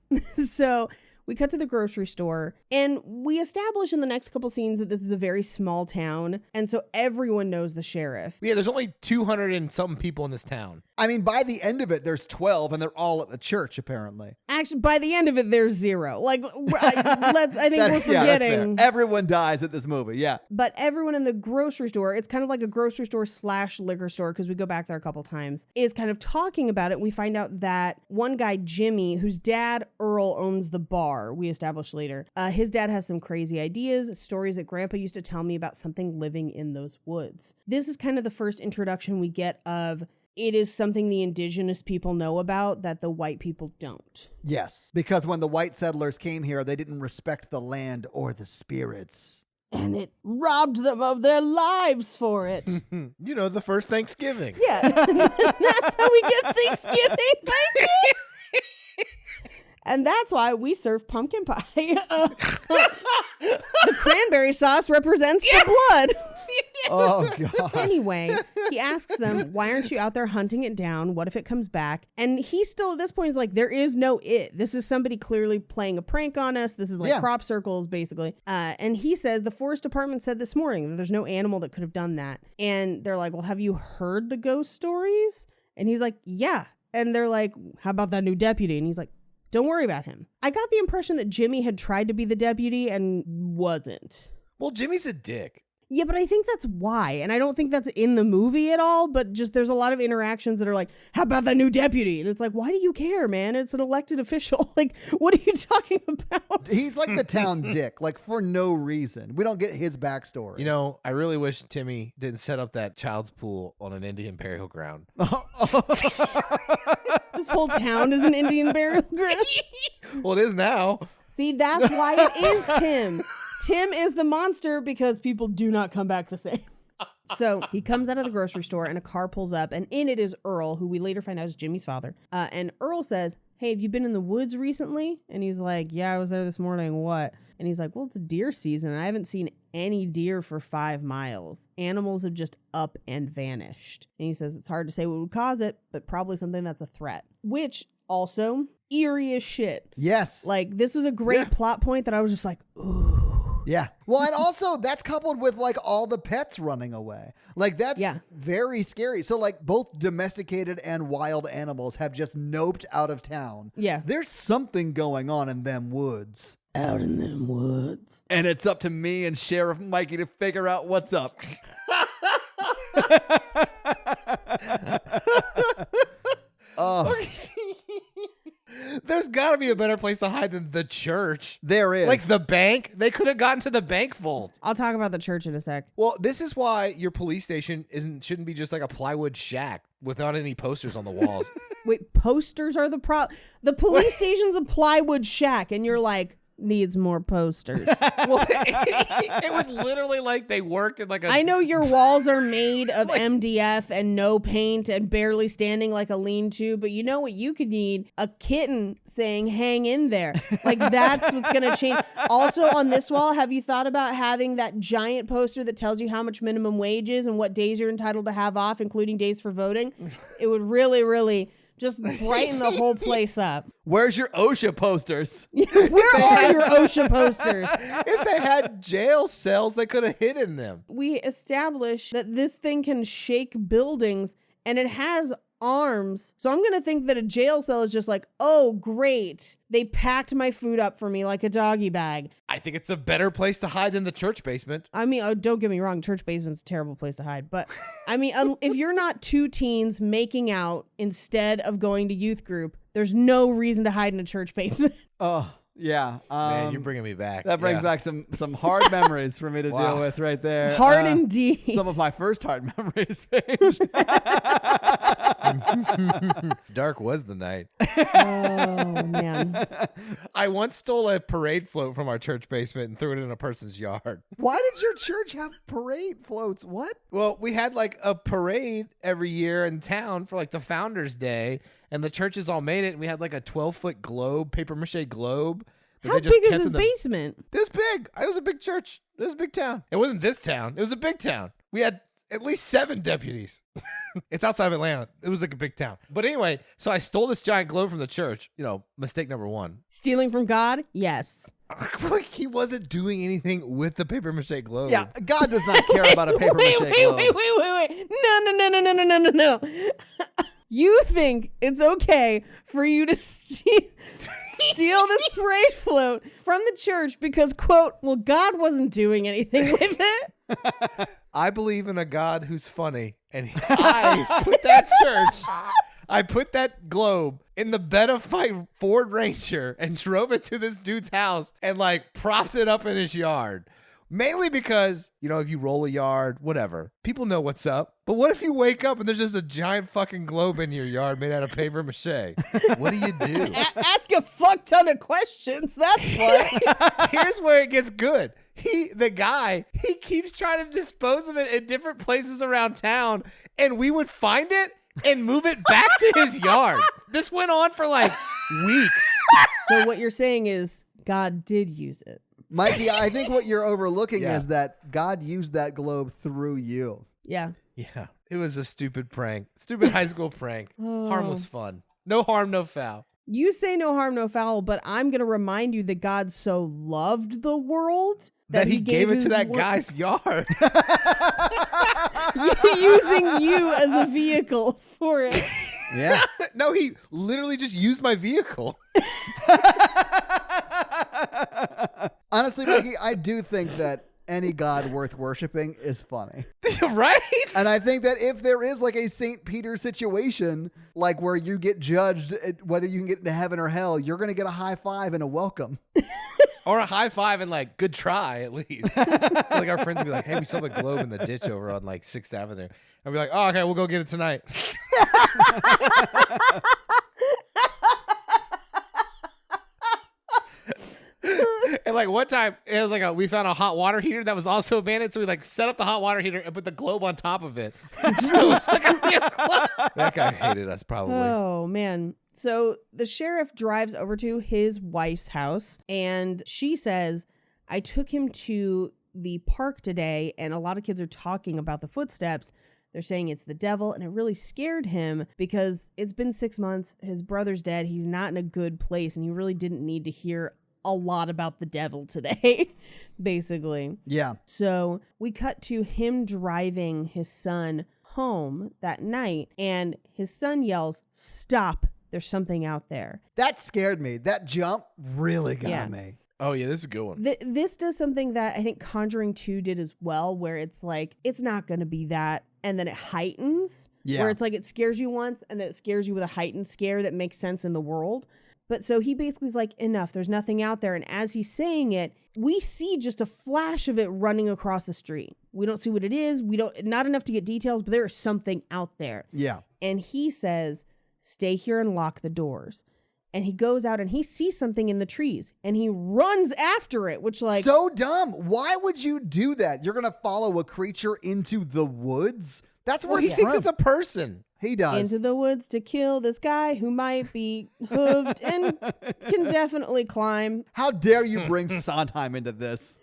so We cut to the grocery store, and we establish in the next couple scenes that this is a very small town, and so everyone knows the sheriff. Yeah, there's only 200 and something people in this town. I mean, by the end of it, there's 12, and they're all at the church, apparently. Actually, by the end of it, there's 0. Like, I think we're forgetting. Yeah, that's fair. Everyone dies at this movie, yeah. But everyone in the grocery store, it's kind of like a grocery store / liquor store, because we go back there a couple times, is kind of talking about it. We find out that one guy, Jimmy, whose dad, Earl, owns the bar, we establish later. His dad has some crazy ideas, stories that Grandpa used to tell me about something living in those woods. This is kind of the first introduction we get of it is something the indigenous people know about that the white people don't. Yes, because when the white settlers came here, they didn't respect the land or the spirits. And it robbed them of their lives for it. You know, the first Thanksgiving. Yeah. That's how we get Thanksgiving, baby. And that's why we serve pumpkin pie. The cranberry sauce represents the blood. Oh, God. Anyway, he asks them, why aren't you out there hunting it down? What if it comes back? And he still, at this point, is like, there is no it. This is somebody clearly playing a prank on us. This is like crop circles, basically. And he says, the forest department said this morning that there's no animal that could have done that. And they're like, well, have you heard the ghost stories? And he's like, yeah. And they're like, how about that new deputy? And he's like, don't worry about him. I got the impression that Jimmy had tried to be the deputy and wasn't. Well, Jimmy's a dick. Yeah, but I think that's why. And I don't think that's in the movie at all, but just there's a lot of interactions that are like, how about that new deputy? And it's like, why do you care, man? It's an elected official. Like, what are you talking about? He's like the town dick, like for no reason. We don't get his backstory. You know, I really wish Timmy didn't set up that child's pool on an Indian burial ground. This whole town is an Indian burial ground. Well, it is now. See, that's why it is Tim. Tim is the monster because people do not come back the same. So he comes out of the grocery store and a car pulls up, and in it is Earl, who we later find out is Jimmy's father. And Earl says, hey, have you been in the woods recently? And he's like, yeah, I was there this morning. What? And he's like, well, it's deer season, and I haven't seen any deer for 5 miles. Animals have just up and vanished. And he says it's hard to say what would cause it, but probably something that's a threat. Which also eerie as shit. Yes. Like, this was a great plot point that I was just like, ooh. Yeah. Well, and also that's coupled with like all the pets running away. Like that's very scary. So like both domesticated and wild animals have just noped out of town. Yeah. There's something going on in them woods. Out in them woods. And it's up to me and Sheriff Mikey to figure out what's up. Oh. There's got to be a better place to hide than the church. There is. Like the bank. They could have gotten to the bank vault. I'll talk about the church in a sec. Well, this is why your police station shouldn't be just like a plywood shack without any posters on the walls. Wait, posters are the problem? The police station's a plywood shack, and you're like, needs more posters. Well, it was literally like they worked in like a... I know your walls are made of MDF and no paint and barely standing like a lean-to, but you know what you could need? A kitten saying, hang in there. Like, that's what's going to change. Also, on this wall, have you thought about having that giant poster that tells you how much minimum wage is and what days you're entitled to have off, including days for voting? It would really, really... just brighten the whole place up. Where's your OSHA posters? Where are your OSHA posters? If they had jail cells, they could have hidden them. We established that this thing can shake buildings and it has arms. So I'm going to think that a jail cell is just like, oh, great. They packed my food up for me like a doggy bag. I think it's a better place to hide than the church basement. I mean, don't get me wrong. Church basement's a terrible place to hide. But I mean, if you're not 2 teens making out instead of going to youth group, there's no reason to hide in a church basement. Oh, yeah. Man, you're bringing me back. That brings back some hard memories for me to deal with right there. Hard indeed. Some of my first hard memories. Dark was the night. Oh, man. I once stole a parade float from our church basement and threw it in a person's yard. Why did your church have parade floats? What? Well, we had like a parade every year in town for like the Founders Day, and the churches all made it, and we had like a 12-foot globe, paper mache globe. How big is this basement? It was big. It was a big church. It was a big town. It wasn't this town. It was a big town. We had at least 7 deputies. It's outside of Atlanta. It was like a big town. But anyway, so I stole this giant globe from the church. You know, mistake number one. Stealing from God? Yes. Like he wasn't doing anything with the paper mache globe. Yeah, God does not care about a paper mache globe. Wait. No. You think it's okay for you to steal the parade float from the church because, quote, well, God wasn't doing anything with it? I believe in a God who's funny. And I put that globe in the bed of my Ford Ranger and drove it to this dude's house and like propped it up in his yard. Mainly because, you know, if you roll a yard, whatever, people know what's up. But what if you wake up and there's just a giant fucking globe in your yard made out of paper mache? What do you do? Ask a fuck ton of questions. That's what. Here's where it gets good. The guy keeps trying to dispose of it in different places around town, and we would find it and move it back to his yard. This went on for like weeks. So what you're saying is God did use it. Mikey, I think what you're overlooking is that God used that globe through you. Yeah. Yeah. It was a stupid prank. Stupid high school prank. Harmless fun. No harm, no foul. You say no harm, no foul, but I'm going to remind you that God so loved the world that he gave it to that guy's guy's yard. Using you as a vehicle for it. Yeah. No, he literally just used my vehicle. Honestly, Mikey, I do think that any God worth worshiping is funny. Right? And I think that if there is like a St. Peter situation, like where you get judged whether you can get into heaven or hell, you're going to get a high five and a welcome. Or a high five and like, good try at least. Like our friends would be like, hey, we saw the globe in the ditch over on like 6th Avenue. I'd be like, oh, okay, we'll go get it tonight. And like one time, it was like we found a hot water heater that was also abandoned, so we like set up the hot water heater and put the globe on top of it. So it's like a real globe. That guy hated us probably. Oh man. So the sheriff drives over to his wife's house and she says, I took him to the park today and a lot of kids are talking about the footsteps. They're saying it's the devil, and it really scared him because it's been 6 months. His brother's dead. He's not in a good place, and he really didn't need to hear a lot about the devil today, basically. Yeah. So we cut to him driving his son home that night, and his son yells, "Stop, there's something out there." That scared me. That jump really got me. Oh, yeah, this is a good one. This does something that I think Conjuring 2 did as well, where it's like, it's not going to be that, and then it heightens. Yeah. Where it's like it scares you once, and then it scares you with a heightened scare that makes sense in the world. But so he basically is like, enough, there's nothing out there. And as he's saying it, we see just a flash of it running across the street. We don't see what it is. Not enough to get details, but there is something out there. Yeah. And he says, stay here and lock the doors. And he goes out and he sees something in the trees and he runs after it, which like... So dumb. Why would you do that? You're going to follow a creature into the woods? That's where he thinks it's a person. He does. Into the woods to kill this guy who might be hooved and can definitely climb. How dare you bring Sondheim into this?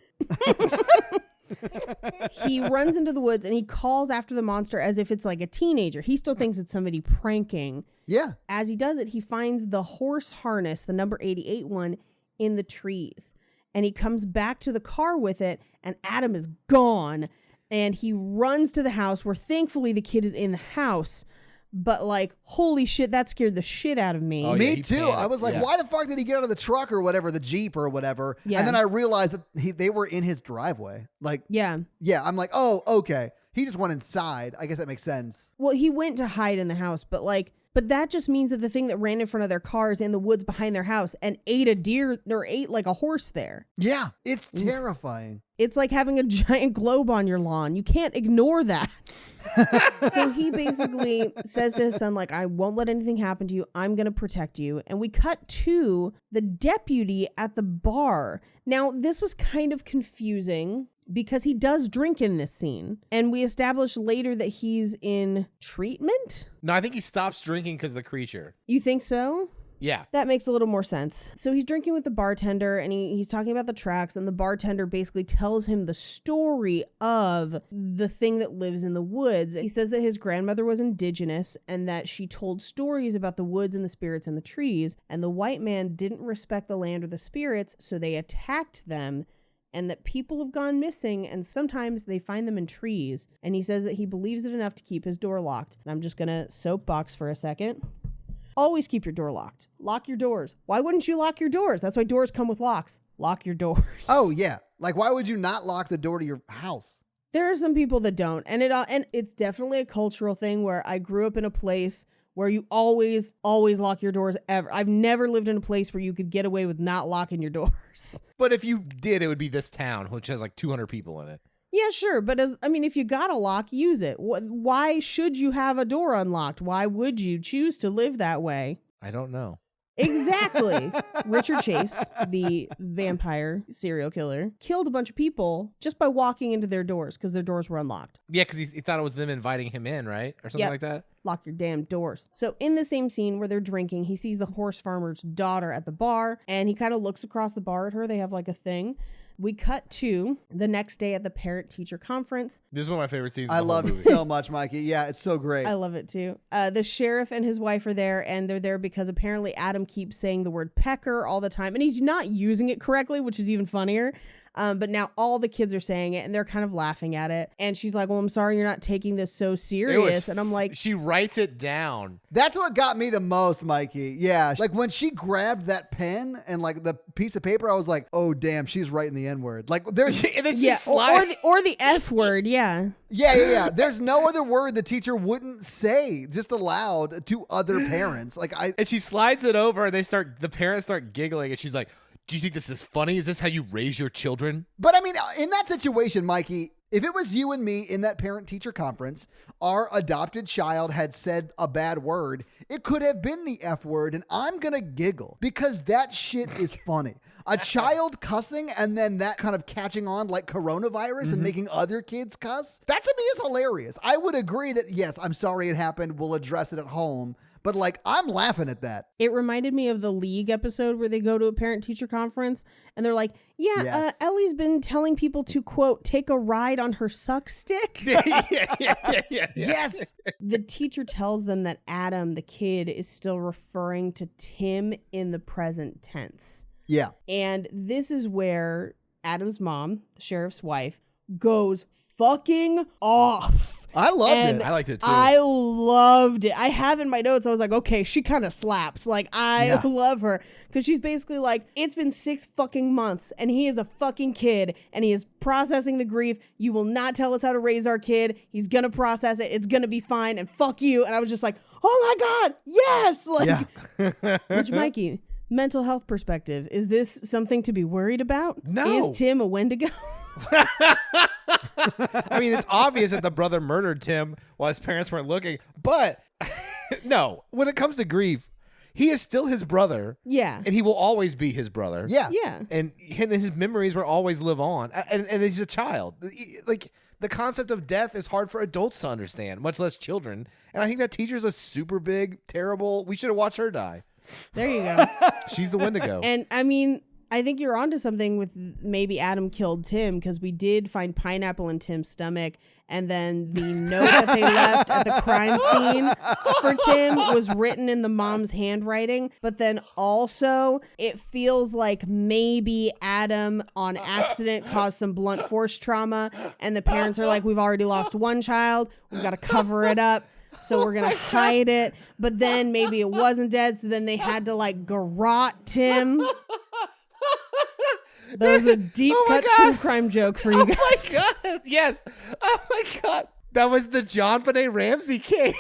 He runs into the woods and he calls after the monster as if it's like a teenager. He still thinks it's somebody pranking. Yeah. As he does it, he finds the horse harness, the number 88 one, in the trees. And he comes back to the car with it, and Adam is gone. And he runs to the house where thankfully the kid is in the house. But like, holy shit, that scared the shit out of me. Oh, yeah, me he too. panicked. I was like, why the fuck did he get out of the truck or whatever, the Jeep or whatever? Yeah. And then I realized that they were in his driveway. Like, Yeah. I'm like, oh, okay. He just went inside. I guess that makes sense. Well, he went to hide in the house, but that just means that the thing that ran in front of their car is in the woods behind their house and ate a deer or ate like a horse there. Yeah. It's terrifying. It's like having a giant globe on your lawn. You can't ignore that. So he basically says to his son, like, I won't let anything happen to you. I'm going to protect you. And we cut to the deputy at the bar. Now, this was kind of confusing because he does drink in this scene. And we establish later that he's in treatment. No, I think he stops drinking because of the creature. You think so? Yeah. That makes a little more sense. So he's drinking with the bartender and he's talking about the tracks, and the bartender basically tells him the story of the thing that lives in the woods. He says that his grandmother was indigenous and that she told stories about the woods and the spirits and the trees, and the white man didn't respect the land or the spirits, so they attacked them, and that people have gone missing and sometimes they find them in trees. And he says that he believes it enough to keep his door locked. And I'm just going to soapbox for a second. Always keep your door locked. Lock your doors. Why wouldn't you lock your doors? That's why doors come with locks. Lock your doors. Oh, yeah. Like, why would you not lock the door to your house? There are some people that don't. And it's definitely a cultural thing where I grew up in a place where you always lock your doors ever. I've never lived in a place where you could get away with not locking your doors. But if you did, it would be this town, which has like 200 people in it. Yeah, sure. But if you got a lock, use it. Why should you have a door unlocked? Why would you choose to live that way? I don't know. Exactly. Richard Chase, the vampire serial killer, killed a bunch of people just by walking into their doors because their doors were unlocked. Yeah, because he thought it was them inviting him in, right? Or something like that. Lock your damn doors. So in the same scene where they're drinking, he sees the horse farmer's daughter at the bar, and he kind of looks across the bar at her. They have like a thing. We cut to the next day at the parent-teacher conference. This is one of my favorite scenes. I love it so much, Mikey. Yeah, it's so great. I love it too. The sheriff and his wife are there, and they're there because apparently Adam keeps saying the word pecker all the time, and he's not using it correctly, which is even funnier. But now all the kids are saying it, and they're kind of laughing at it. And she's like, well, I'm sorry you're not taking this so serious. And I'm like... She writes it down. That's what got me the most, Mikey. Yeah. Like, when she grabbed that pen and, like, the piece of paper, I was like, oh, damn, she's writing the N-word. Like, there's... And then she or the F word, yeah. Yeah. There's no other word the teacher wouldn't say just aloud to other parents. And she slides it over, and the parents start giggling, and she's like, do you think this is funny? Is this how you raise your children? But I mean, in that situation, Mikey, if it was you and me in that parent-teacher conference, our adopted child had said a bad word, it could have been the F word, and I'm going to giggle because that shit is funny. A child cussing and then that kind of catching on like coronavirus and making other kids cuss, that to me is hilarious. I would agree that, yes, I'm sorry it happened. We'll address it at home. But, like, I'm laughing at that. It reminded me of the League episode where they go to a parent-teacher conference and they're like, Ellie's been telling people to, quote, take a ride on her suck stick. Yeah. Yes. The teacher tells them that Adam, the kid, is still referring to Tim in the present tense. Yeah. And this is where Adam's mom, the sheriff's wife, goes fucking off. I loved it. I liked it too. I loved it. I have in my notes, I was like, okay, she kind of slaps. Like, I love her. Because she's basically like, it's been 6 fucking months and he is a fucking kid and he is processing the grief. You will not tell us how to raise our kid. He's going to process it. It's going to be fine. And fuck you. And I was just like, oh my God, yes. Like, which, Mikey, mental health perspective, is this something to be worried about? No. Is Tim a Wendigo? I mean, it's obvious that the brother murdered Tim while his parents weren't looking, but no, when it comes to grief, he is still his brother. Yeah. And he will always be his brother. Yeah. Yeah. And his memories will always live on. And he's a child. Like, the concept of death is hard for adults to understand, much less children. And I think that teacher's a super big, terrible, we should have watched her die. There you go. She's the Wendigo. And I mean, I think you're onto something with maybe Adam killed Tim, because we did find pineapple in Tim's stomach, and then the note that they left at the crime scene for Tim was written in the mom's handwriting. But then also it feels like maybe Adam on accident caused some blunt force trauma, and the parents are like, we've already lost one child, we've got to cover it up, so we're gonna hide it. But then maybe it wasn't dead, so then they had to like garrote Tim. That was a deep cut true crime joke for you guys. Oh my God. Yes. Oh my God. That was the John Benet Ramsey case.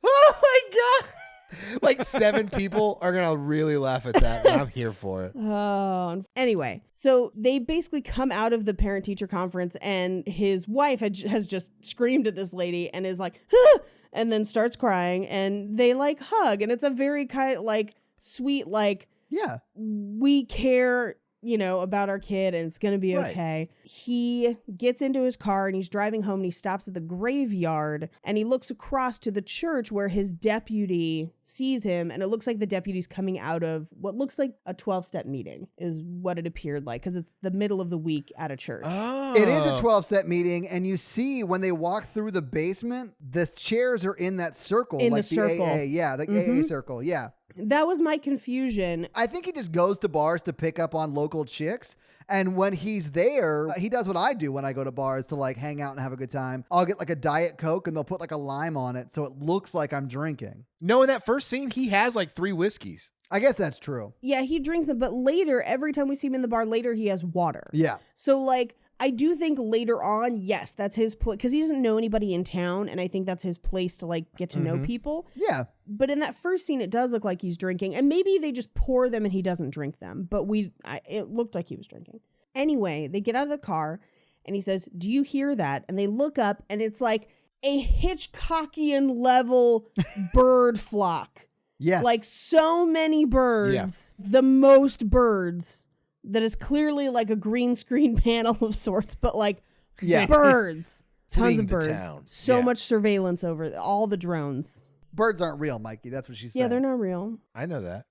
Oh my God. Like 7 people are going to really laugh at that, and I'm here for it. Oh, anyway, so they basically come out of the parent-teacher conference, and his wife has just screamed at this lady and is like, ah! And then starts crying, and they like hug, and it's a very kind of like sweet, like, yeah, we care about our kid and it's going to be okay. He gets into his car and he's driving home and he stops at the graveyard and he looks across to the church where his deputy sees him, and it looks like the deputy's coming out of what looks like a 12-step meeting is what it appeared like, because it's the middle of the week at a church. Oh. It is a 12-step meeting, and you see when they walk through the basement, the chairs are in that circle. In like the circle. AA, yeah, the AA circle, yeah. That was my confusion. I think he just goes to bars to pick up on local chicks. And when he's there, he does what I do when I go to bars to like hang out and have a good time. I'll get like a Diet Coke and they'll put like a lime on it so it looks like I'm drinking. No, in that first scene, he has like 3 whiskeys. I guess that's true. Yeah, he drinks them, but later, every time we see him in the bar, later he has water. Yeah. So like, I do think later on, yes, that's his place, because he doesn't know anybody in town, and I think that's his place to like get to know people. Yeah. But in that first scene, it does look like he's drinking, and maybe they just pour them and he doesn't drink them, but it looked like he was drinking. Anyway, they get out of the car, and he says, "Do you hear that?" And they look up, and it's like a Hitchcockian level bird flock. Yes. Like so many birds, the most birds. That is clearly like a green screen panel of sorts, but like birds, tons of birds, so much surveillance over all the drones. Birds aren't real, Mikey. That's what she said. Yeah, they're not real. I know that.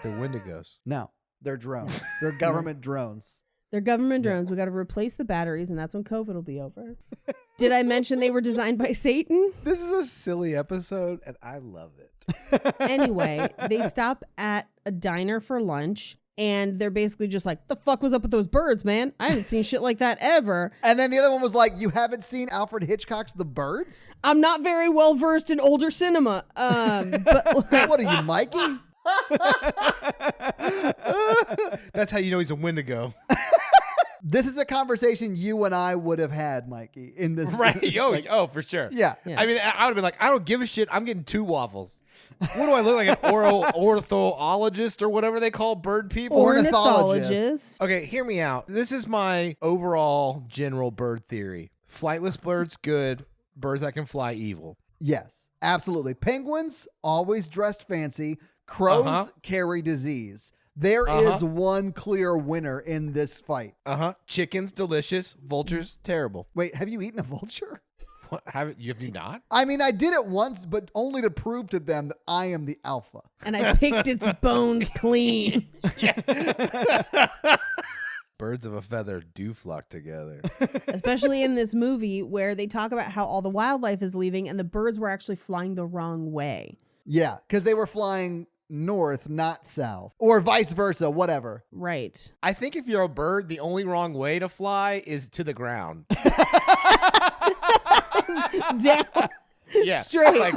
They're Wendigos. No, they're drones. They're government drones. They're government drones. We got to replace the batteries, and that's when COVID will be over. Did I mention they were designed by Satan? This is a silly episode, and I love it. Anyway, they stop at a diner for lunch. And they're basically just like, the fuck was up with those birds, man? I haven't seen shit like that ever. And then the other one was like, you haven't seen Alfred Hitchcock's The Birds? I'm not very well versed in older cinema. But what are you, Mikey? That's how you know he's a Wendigo. This is a conversation you and I would have had, Mikey, in this. Right. Oh, for sure. Yeah. I mean, I would have been like, I don't give a shit. I'm getting 2 waffles. What do I look like, an ornithologist or whatever they call bird people? Ornithologist. Okay, hear me out. This is my overall general bird theory. Flightless birds, good. Birds that can fly, evil. Yes, absolutely. Penguins, always dressed fancy. Crows carry disease. There is one clear winner in this fight. Chickens, delicious. Vultures, terrible. Wait, have you eaten a vulture? What, have you not? I mean, I did it once, but only to prove to them that I am the alpha. And I picked its bones clean. Birds of a feather do flock together. Especially in this movie where they talk about how all the wildlife is leaving and the birds were actually flying the wrong way. Yeah, because they were flying north, not south, or vice versa, whatever. Right. I think if you're a bird, the only wrong way to fly is to the ground. Down. Yeah. Straight. Like,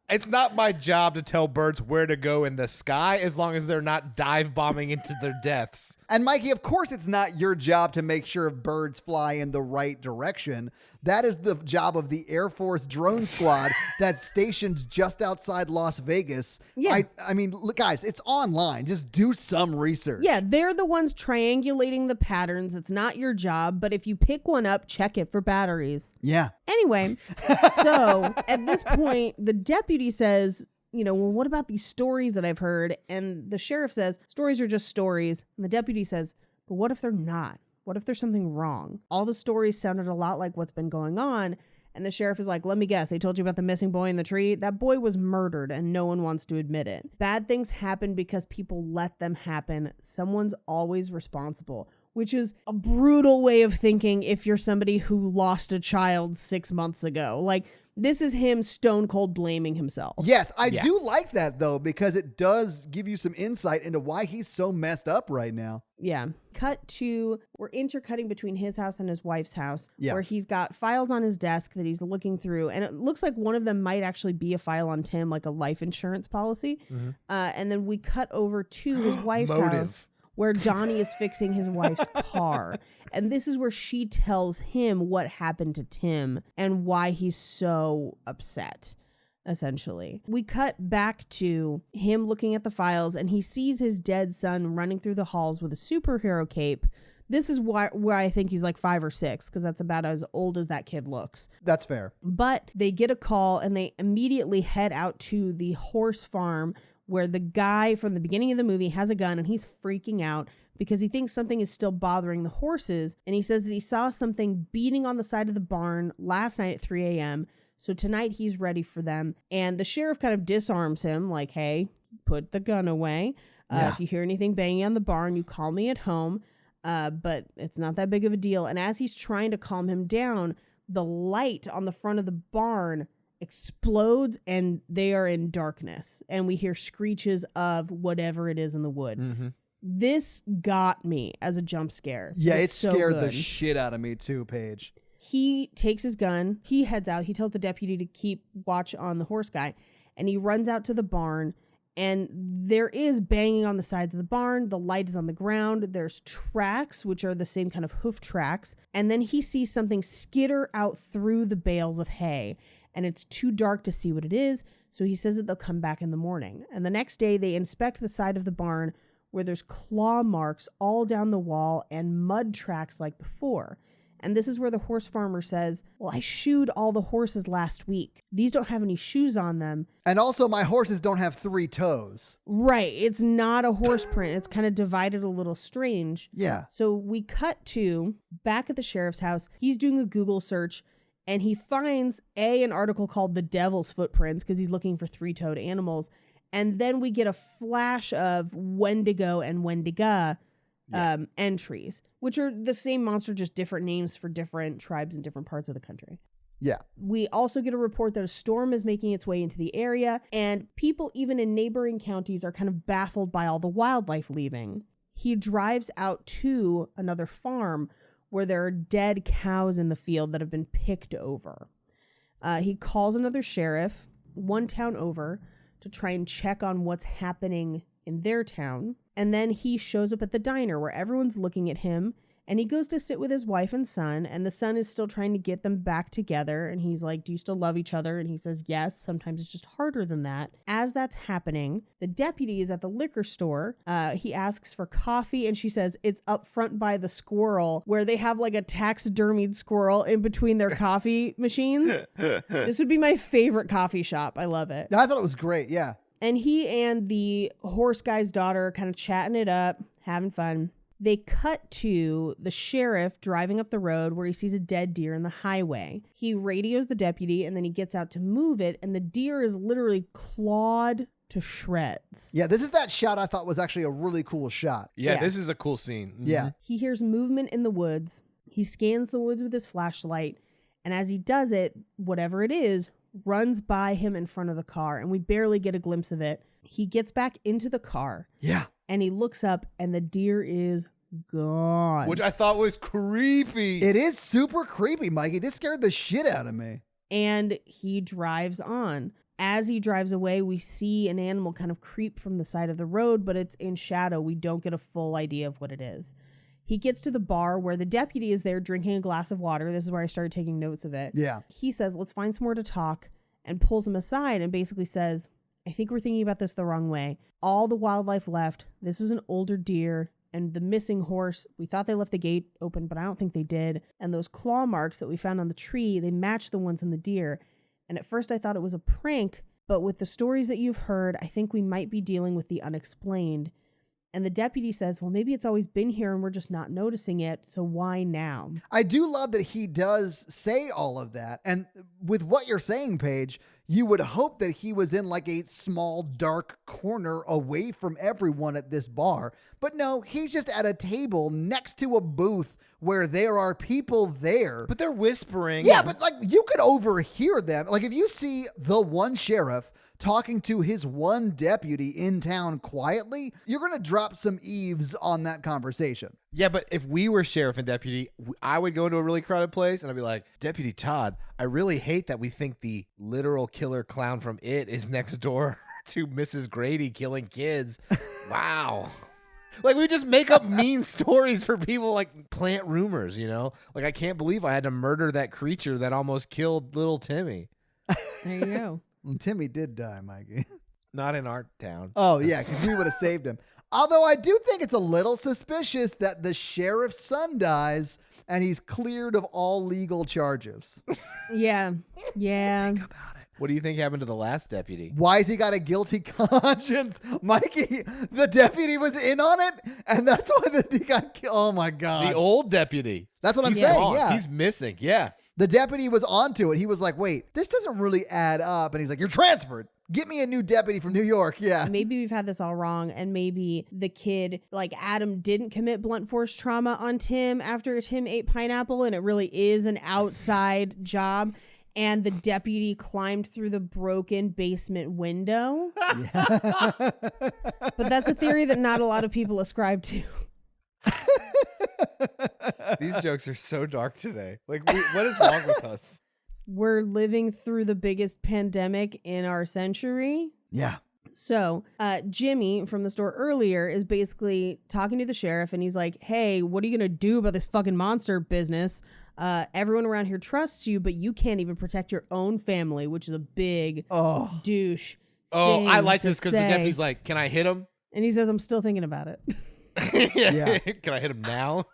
it's not my job to tell birds where to go in the sky as long as they're not dive bombing into their deaths. And Mikey, of course, it's not your job to make sure birds fly in the right direction. That is the job of the Air Force drone squad that's stationed just outside Las Vegas. Yeah. I mean, look, guys, it's online. Just do some research. Yeah, they're the ones triangulating the patterns. It's not your job, but if you pick one up, check it for batteries. Yeah. Anyway, so at this point, the deputy says, well, what about these stories that I've heard? And the sheriff says, stories are just stories. And the deputy says, but what if they're not? What if there's something wrong? All the stories sounded a lot like what's been going on. And the sheriff is like, let me guess. They told you about the missing boy in the tree? That boy was murdered and no one wants to admit it. Bad things happen because people let them happen. Someone's always responsible, which is a brutal way of thinking if you're somebody who lost a child 6 months ago. Like, this is him stone cold blaming himself. Yes, I do like that, though, because it does give you some insight into why he's so messed up right now. Yeah. We're intercutting between his house and his wife's house, yeah, where he's got files on his desk that he's looking through. And it looks like one of them might actually be a file on Tim, like a life insurance policy. Mm-hmm. And then we cut over to his wife's house, where Donnie is fixing his wife's car. And this is where she tells him what happened to Tim and why he's so upset, essentially. We cut back to him looking at the files, and he sees his dead son running through the halls with a superhero cape. This is where I think he's like 5 or 6, because that's about as old as that kid looks. That's fair. But they get a call, and they immediately head out to the horse farm, where the guy from the beginning of the movie has a gun and he's freaking out because he thinks something is still bothering the horses. And he says that he saw something beating on the side of the barn last night at 3 a.m. So tonight he's ready for them. And the sheriff kind of disarms him like, hey, put the gun away. If you hear anything banging on the barn, you call me at home. But it's not that big of a deal. And as he's trying to calm him down, the light on the front of the barn explodes and they are in darkness. And we hear screeches of whatever it is in the wood. Mm-hmm. This got me as a jump scare. Yeah, it so scared good. the shit out of me too, Paige. He takes his gun. He heads out. He tells the deputy to keep watch on the horse guy. And he runs out to the barn. And there is banging on the sides of the barn. The light is on the ground. There's tracks, which are the same kind of hoof tracks. And then he sees something skitter out through the bales of hay. And it's too dark to see what it is. So he says that they'll come back in the morning. And the next day, they inspect the side of the barn where there's claw marks all down the wall and mud tracks like before. And this is where the horse farmer says, well, I shoed all the horses last week. These don't have any shoes on them. And also, my horses don't have 3 toes. Right. It's not a horse print. It's kind of divided a little strange. Yeah. So we cut to back at the sheriff's house. He's doing a Google search and he finds an article called The Devil's Footprints because he's looking for 3-toed animals. And then we get a flash of Wendigo and Wendiga entries, which are the same monster, just different names for different tribes in different parts of the country. Yeah. We also get a report that a storm is making its way into the area, and people even in neighboring counties are kind of baffled by all the wildlife leaving. He drives out to another farm where there are dead cows in the field that have been picked over. He calls another sheriff, one town over, to try and check on what's happening in their town. And then he shows up at the diner where everyone's looking at him, and he goes to sit with his wife and son, and the son is still trying to get them back together. And he's like, do you still love each other? And he says, yes. Sometimes it's just harder than that. As that's happening, the deputy is at the liquor store. He asks for coffee, and she says it's up front by the squirrel, where they have like a taxidermied squirrel in between their coffee machines. This would be my favorite coffee shop. I love it. I thought it was great. Yeah. And he and the horse guy's daughter are kind of chatting it up, having fun. They cut to the sheriff driving up the road where he sees a dead deer in the highway. He radios the deputy and then he gets out to move it, and the deer is literally clawed to shreds. Yeah, this is that shot I thought was actually a really cool shot. Yeah, Yeah. this is a cool scene. Mhm. Yeah. He hears movement in the woods. He scans the woods with his flashlight, and as he does it, whatever it is runs by him in front of the car, and we barely get a glimpse of it. He gets back into the car. Yeah. And he looks up, and the deer is gone. Which I thought was creepy. It is super creepy, Mikey. This scared the shit out of me. And he drives on. As he drives away, we see an animal kind of creep from the side of the road, but it's in shadow. We don't get a full idea of what it is. He gets to the bar where the deputy is there drinking a glass of water. This is where I started taking notes of it. Yeah. He says, let's find somewhere to talk, and pulls him aside and basically says, I think we're thinking about this the wrong way. All the wildlife left. This is an older deer, and the missing horse, we thought they left the gate open, but I don't think they did. And those claw marks that we found on the tree, they match the ones in the deer. And at first I thought it was a prank, but with the stories that you've heard, I think we might be dealing with the unexplained. And the deputy says, well, maybe it's always been here and we're just not noticing it. So why now? I do love that he does say all of that. And with what you're saying, Paige, you would hope that he was in like a small, dark corner away from everyone at this bar. But no, he's just at a table next to a booth where there are people there. But they're whispering. Yeah, but like you could overhear them. Like if you see the one sheriff talking to his one deputy in town quietly, you're going to drop some eaves on that conversation. Yeah, but if we were sheriff and deputy, I would go into a really crowded place and I'd be like, Deputy Todd, I really hate that we think the literal killer clown from It is next door to Mrs. Grady killing kids. Wow. Like, we just make up mean stories for people, like plant rumors, you know? Like, I can't believe I had to murder that creature that almost killed little Timmy. There you go. And Timmy did die, Mikey. Not in our town. Oh, yeah, because we would have saved him. Although I do think it's a little suspicious that the sheriff's son dies and he's cleared of all legal charges. Yeah. Yeah. Think about it. What do you think happened to the last deputy? Why has he got a guilty conscience? Mikey, the deputy was in on it, and that's why he got killed. Oh, my God. The old deputy. That's what I'm He's saying, gone. yeah. He's missing, yeah. The deputy was onto it. He was like, wait, this doesn't really add up. And he's like, you're transferred. Get me a new deputy from New York. Yeah. Maybe we've had this all wrong, and maybe the kid, like Adam, didn't commit blunt force trauma on Tim after Tim ate pineapple, and it really is an outside job. And the deputy climbed through the broken basement window. But that's a theory that not a lot of people ascribe to. These jokes are so dark today. Like, what is wrong with us? We're living through the biggest pandemic in our century. Yeah. So Jimmy from the store earlier is basically talking to the sheriff, and he's like, hey, what are you going to do about this fucking monster business? Everyone around here trusts you, but you can't even protect your own family, which is a big douche. Oh, I like to this because the say. deputy's like, can I hit him? And he says, I'm still thinking about it. Yeah. Can I hit him now?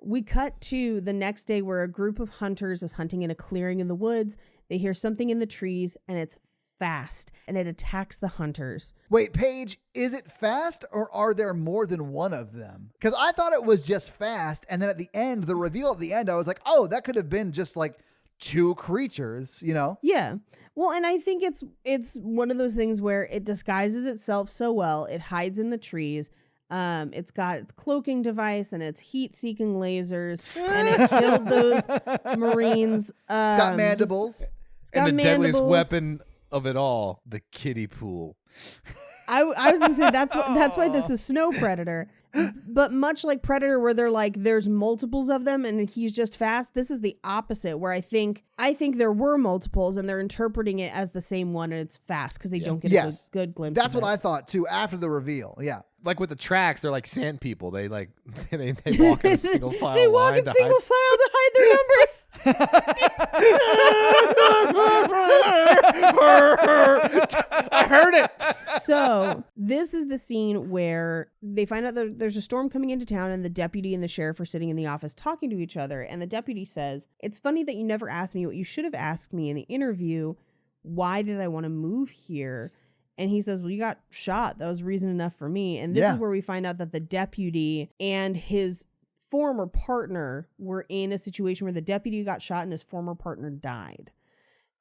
We cut to the next day where a group of hunters is hunting in a clearing in the woods. They hear something in the trees, and it's fast, and it attacks the hunters. Wait, Paige, is it fast, or are there more than one of them? Because I thought it was just fast, and then at the end, the reveal at the end, I was like, oh, that could have been just like two creatures, you know? Yeah. Well, and I think it's one of those things where it disguises itself so well. It hides in the trees. It's got its cloaking device and its heat-seeking lasers, and it killed those Marines. It's got mandibles. It's got And the deadliest mandibles. weapon of it all, the kiddie pool. I was gonna say that's why this is Snow Predator. But much like Predator, where they're like there's multiples of them and he's just fast, this is the opposite, where I think there were multiples and they're interpreting it as the same one and it's fast because they don't get a good glimpse. That's what I thought too after the reveal. Yeah. Like with the tracks, they're like sand people. They like they walk in a single file. They walk in single file to hide their numbers. I heard it. So this is the scene where they find out that there's a storm coming into town, and the deputy and the sheriff are sitting in the office talking to each other. And the deputy says, "It's funny that you never asked me what you should have asked me in the interview. Why did I want to move here?" And he says, well, you got shot. That was reason enough for me. And this is where we find out that the deputy and his former partner were in a situation where the deputy got shot and his former partner died.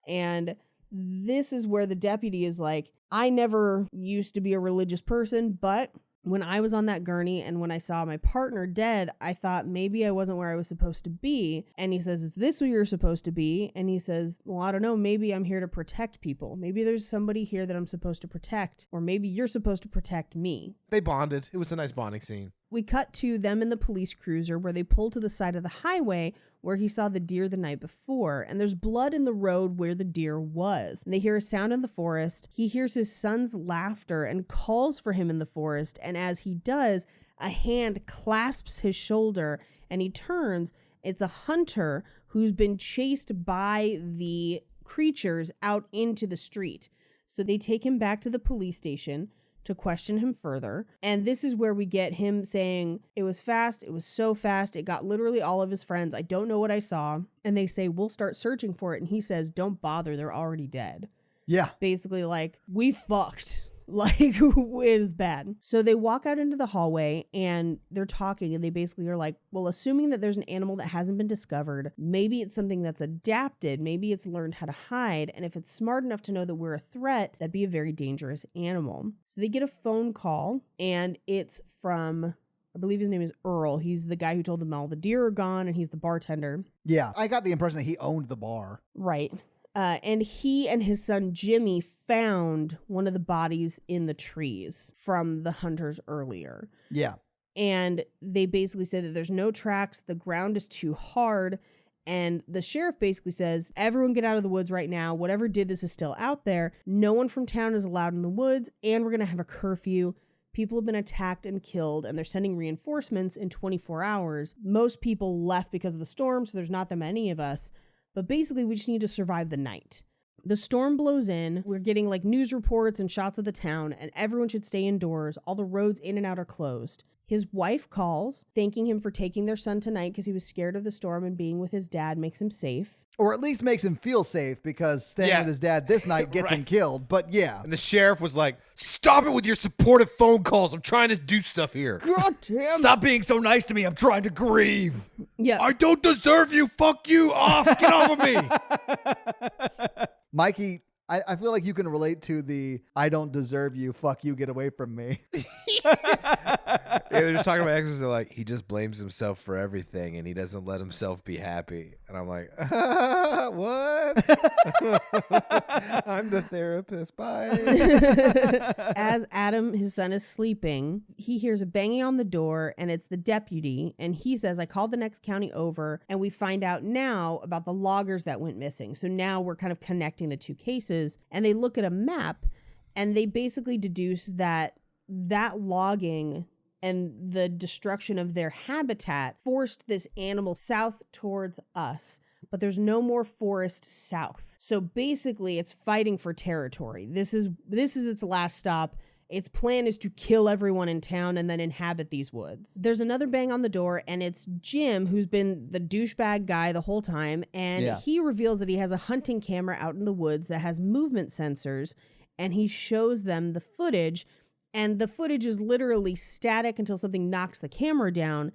And this is where the deputy is like, I never used to be a religious person, but when I was on that gurney and when I saw my partner dead, I thought maybe I wasn't where I was supposed to be. And he says, is this where you're supposed to be? And he says, well, I don't know. Maybe I'm here to protect people. Maybe there's somebody here that I'm supposed to protect, or maybe you're supposed to protect me. They bonded. It was a nice bonding scene. We cut to them in the police cruiser where they pull to the side of the highway where he saw the deer the night before, and there's blood in the road where the deer was. And they hear a sound in the forest. He hears his son's laughter and calls for him in the forest, and as he does, a hand clasps his shoulder, and he turns. It's a hunter who's been chased by the creatures out into the street. So they take him back to the police station to question him further. And this is where we get him saying, it was fast. It was so fast. It got literally all of his friends. I don't know what I saw. And they say, we'll start searching for it. And he says, don't bother. They're already dead. Yeah. Basically like, we fucked. Like, it is bad. So they walk out into the hallway and they're talking, and they basically are like, well, assuming that there's an animal that hasn't been discovered, maybe it's something that's adapted. Maybe it's learned how to hide. And if it's smart enough to know that we're a threat, that'd be a very dangerous animal. So they get a phone call, and it's from, I believe his name is Earl. He's the guy who told them all the deer are gone, and he's the bartender. Yeah. I got the impression that he owned the bar. Right. And he and his son Jimmy found one of the bodies in the trees from the hunters earlier. Yeah. And they basically say that there's no tracks, the ground is too hard, and the sheriff basically says, everyone get out of the woods right now. Whatever did this is still out there. No one from town is allowed in the woods, and we're going to have a curfew. People have been attacked and killed, and they're sending reinforcements in 24 hours. Most people left because of the storm, so there's not that many of us. But basically, we just need to survive the night. The storm blows in. We're getting like news reports and shots of the town, and everyone should stay indoors. All the roads in and out are closed. His wife calls, thanking him for taking their son tonight because he was scared of the storm, and being with his dad makes him safe. Or at least makes him feel safe, because staying with his dad this night gets him killed. But yeah. And the sheriff was like, stop it with your supportive phone calls. I'm trying to do stuff here. God damn. Stop being so nice to me. I'm trying to grieve. Yeah. I don't deserve you. Fuck you. Off. Get off of me. Mikey, I feel like you can relate to the I don't deserve you, fuck you, get away from me. Yeah, they're just talking about exes. They're like, he just blames himself for everything and he doesn't let himself be happy. And I'm like, what? I'm the therapist. Bye. As Adam, his son, is sleeping, he hears a banging on the door, and it's the deputy. And he says, I called the next county over, and we find out now about the loggers that went missing. So now we're kind of connecting the two cases, and they look at a map, and they basically deduce that logging and the destruction of their habitat forced this animal south towards us. But there's no more forest south. So basically it's fighting for territory. This is its last stop. Its plan is to kill everyone in town and then inhabit these woods. There's another bang on the door, and it's Jim, who's been the douchebag guy the whole time. And he reveals that he has a hunting camera out in the woods that has movement sensors, and he shows them the footage. And the footage is literally static until something knocks the camera down.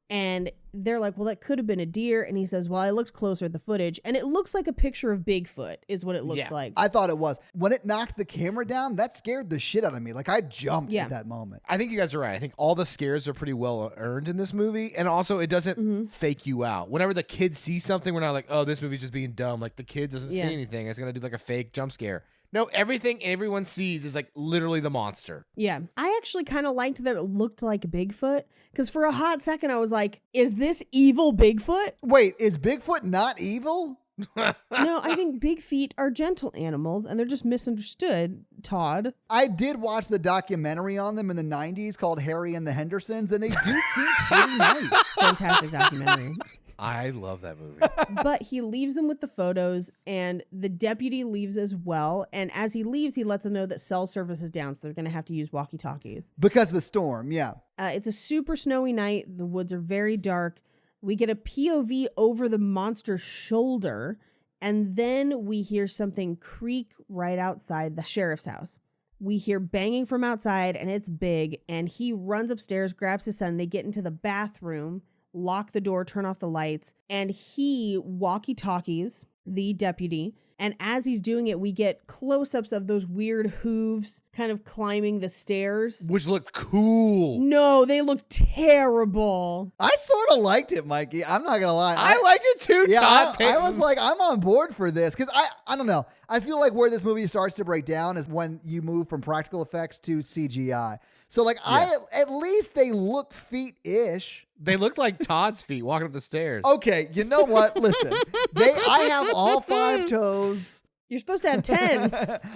And they're like, well, that could have been a deer. And he says, well, I looked closer at the footage, and it looks like a picture of Bigfoot is what it looks like. I thought it was. When it knocked the camera down, that scared the shit out of me. Like, I jumped at that moment. I think you guys are right. I think all the scares are pretty well earned in this movie. And also, it doesn't fake you out. Whenever the kids see something, we're not like, oh, this movie's just being dumb. Like, the kid doesn't see anything. It's going to do like a fake jump scare. No, everything everyone sees is like literally the monster. Yeah. I actually kind of liked that it looked like Bigfoot, because for a hot second I was like, is this evil Bigfoot? Wait, is Bigfoot not evil? No, I think big feet are gentle animals, and they're just misunderstood, Todd. I did watch the documentary on them in the 90s called Harry and the Hendersons, and they do seem pretty nice. Fantastic documentary. I love that movie. But he leaves them with the photos, and the deputy leaves as well. And as he leaves, he lets them know that cell service is down, so they're going to have to use walkie-talkies. Because of the storm, yeah. It's a super snowy night. The woods are very dark. We get a POV over the monster's shoulder, and then we hear something creak right outside the sheriff's house. We hear banging from outside, and it's big, and he runs upstairs, grabs his son. They get into the bathroom, lock the door, turn off the lights, and he walkie-talkies the deputy. And as he's doing it, we get close-ups of those weird hooves kind of climbing the stairs. Which looked cool. No, they look terrible. I sort of liked it, Mikey. I'm not going to lie. I liked it too, yeah, Todd. I was like, I'm on board for this. Because I don't know. I feel like where this movie starts to break down is when you move from practical effects to CGI. So like, at least they look feet-ish. They looked like Todd's feet walking up the stairs. Okay, you know what? Listen, I have all 5 toes. You're supposed to have 10.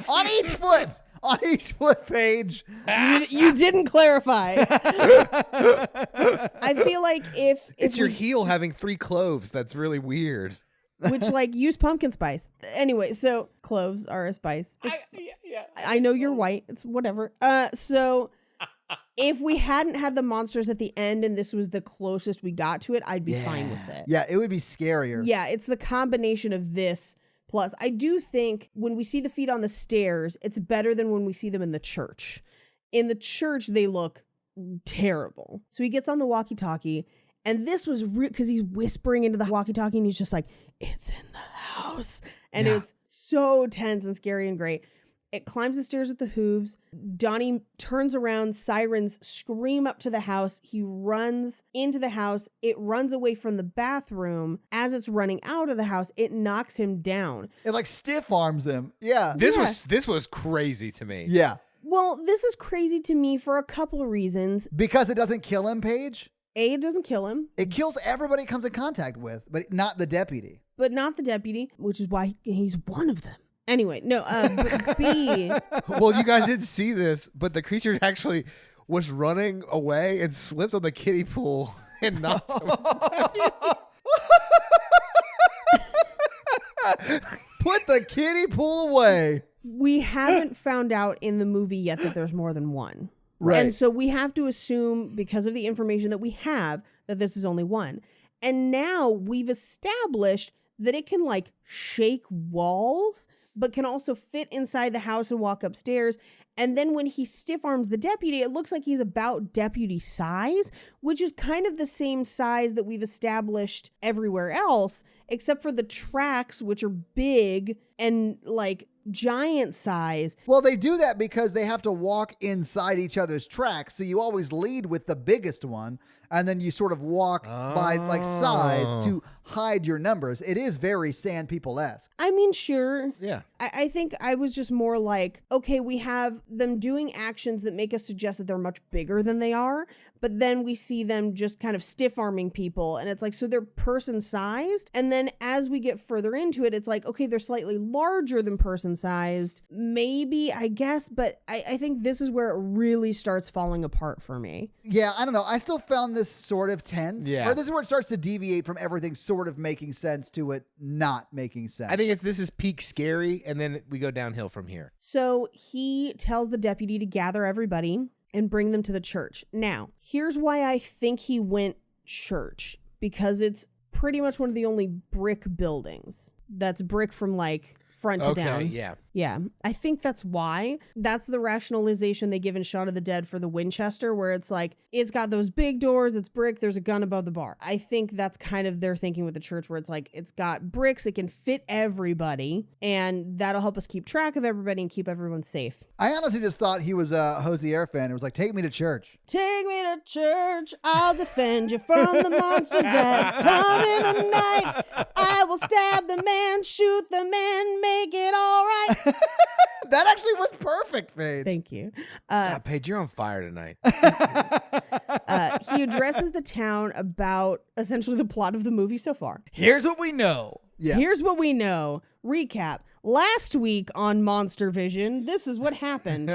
On each foot page. You didn't clarify. I feel like if it's your heel having 3 cloves. That's really weird. Which, like, use pumpkin spice. Anyway, so cloves are a spice. I know you're white. It's whatever. So if we hadn't had the monsters at the end and this was the closest we got to it, I'd be fine with it. Yeah, it would be scarier. Yeah, it's the combination of this plus. I do think when we see the feet on the stairs, it's better than when we see them in the church. In the church, they look terrible. So he gets on the walkie-talkie, and this was because he's whispering into the walkie-talkie, and he's just like, it's in the house. And it's so tense and scary and great. It climbs the stairs with the hooves. Donnie turns around. Sirens scream up to the house. He runs into the house. It runs away from the bathroom. As it's running out of the house, it knocks him down. It like stiff arms him. Yeah. This was crazy to me. Yeah. Well, this is crazy to me for a couple of reasons. Because it doesn't kill him, Paige? A, it doesn't kill him. It kills everybody it comes in contact with, but not the deputy. But not the deputy, which is why he's one of them. Anyway, no, but B. Well, you guys didn't see this, but the creature actually was running away and slipped on the kiddie pool and knocked him. Put the the kiddie pool away. We haven't found out in the movie yet that there's more than one. Right. And so we have to assume, because of the information that we have, that this is only one. And now we've established that it can like shake walls, but can also fit inside the house and walk upstairs. And then when he stiff arms the deputy, it looks like he's about deputy size, which is kind of the same size that we've established everywhere else, except for the tracks, which are big and like giant size. Well, they do that because they have to walk inside each other's tracks. So you always lead with the biggest one, and then you sort of walk by like size to hide your numbers. It is very Sand People-esque. I mean, sure. Yeah. I think I was just more like, okay, we have them doing actions that make us suggest that they're much bigger than they are, but then we see them just kind of stiff-arming people, and it's like, so they're person-sized, and then as we get further into it, it's like, okay, they're slightly larger than person-sized, maybe, I guess, but I think this is where it really starts falling apart for me. Yeah, I don't know. I still found this sort of tense. Yeah. Or this is where it starts to deviate from everything sort of making sense to it not making sense. I think this is peak scary, and then we go downhill from here. So he tells the deputy to gather everybody and bring them to the church. Now, here's why I think he went church, because it's pretty much one of the only brick buildings that's brick from like front to down. Yeah. Yeah, I think that's why. That's the rationalization they give in Shaun of the Dead for the Winchester, where it's like, it's got those big doors, it's brick, there's a gun above the bar. I think that's kind of their thinking with the church, where it's like, it's got bricks, it can fit everybody, and that'll help us keep track of everybody and keep everyone safe. I honestly just thought he was a Hosier fan. It was like, take me to church. Take me to church, I'll defend you from the monsters that come in the night. I will stab the man, shoot the man, make it all right. That actually was perfect, Paige. Thank you. God, Paige, you're on fire tonight. He addresses the town about essentially the plot of the movie so far. Here's what we know. Yeah. Here's what we know. Recap. Last week on Monster Vision, this is what happened.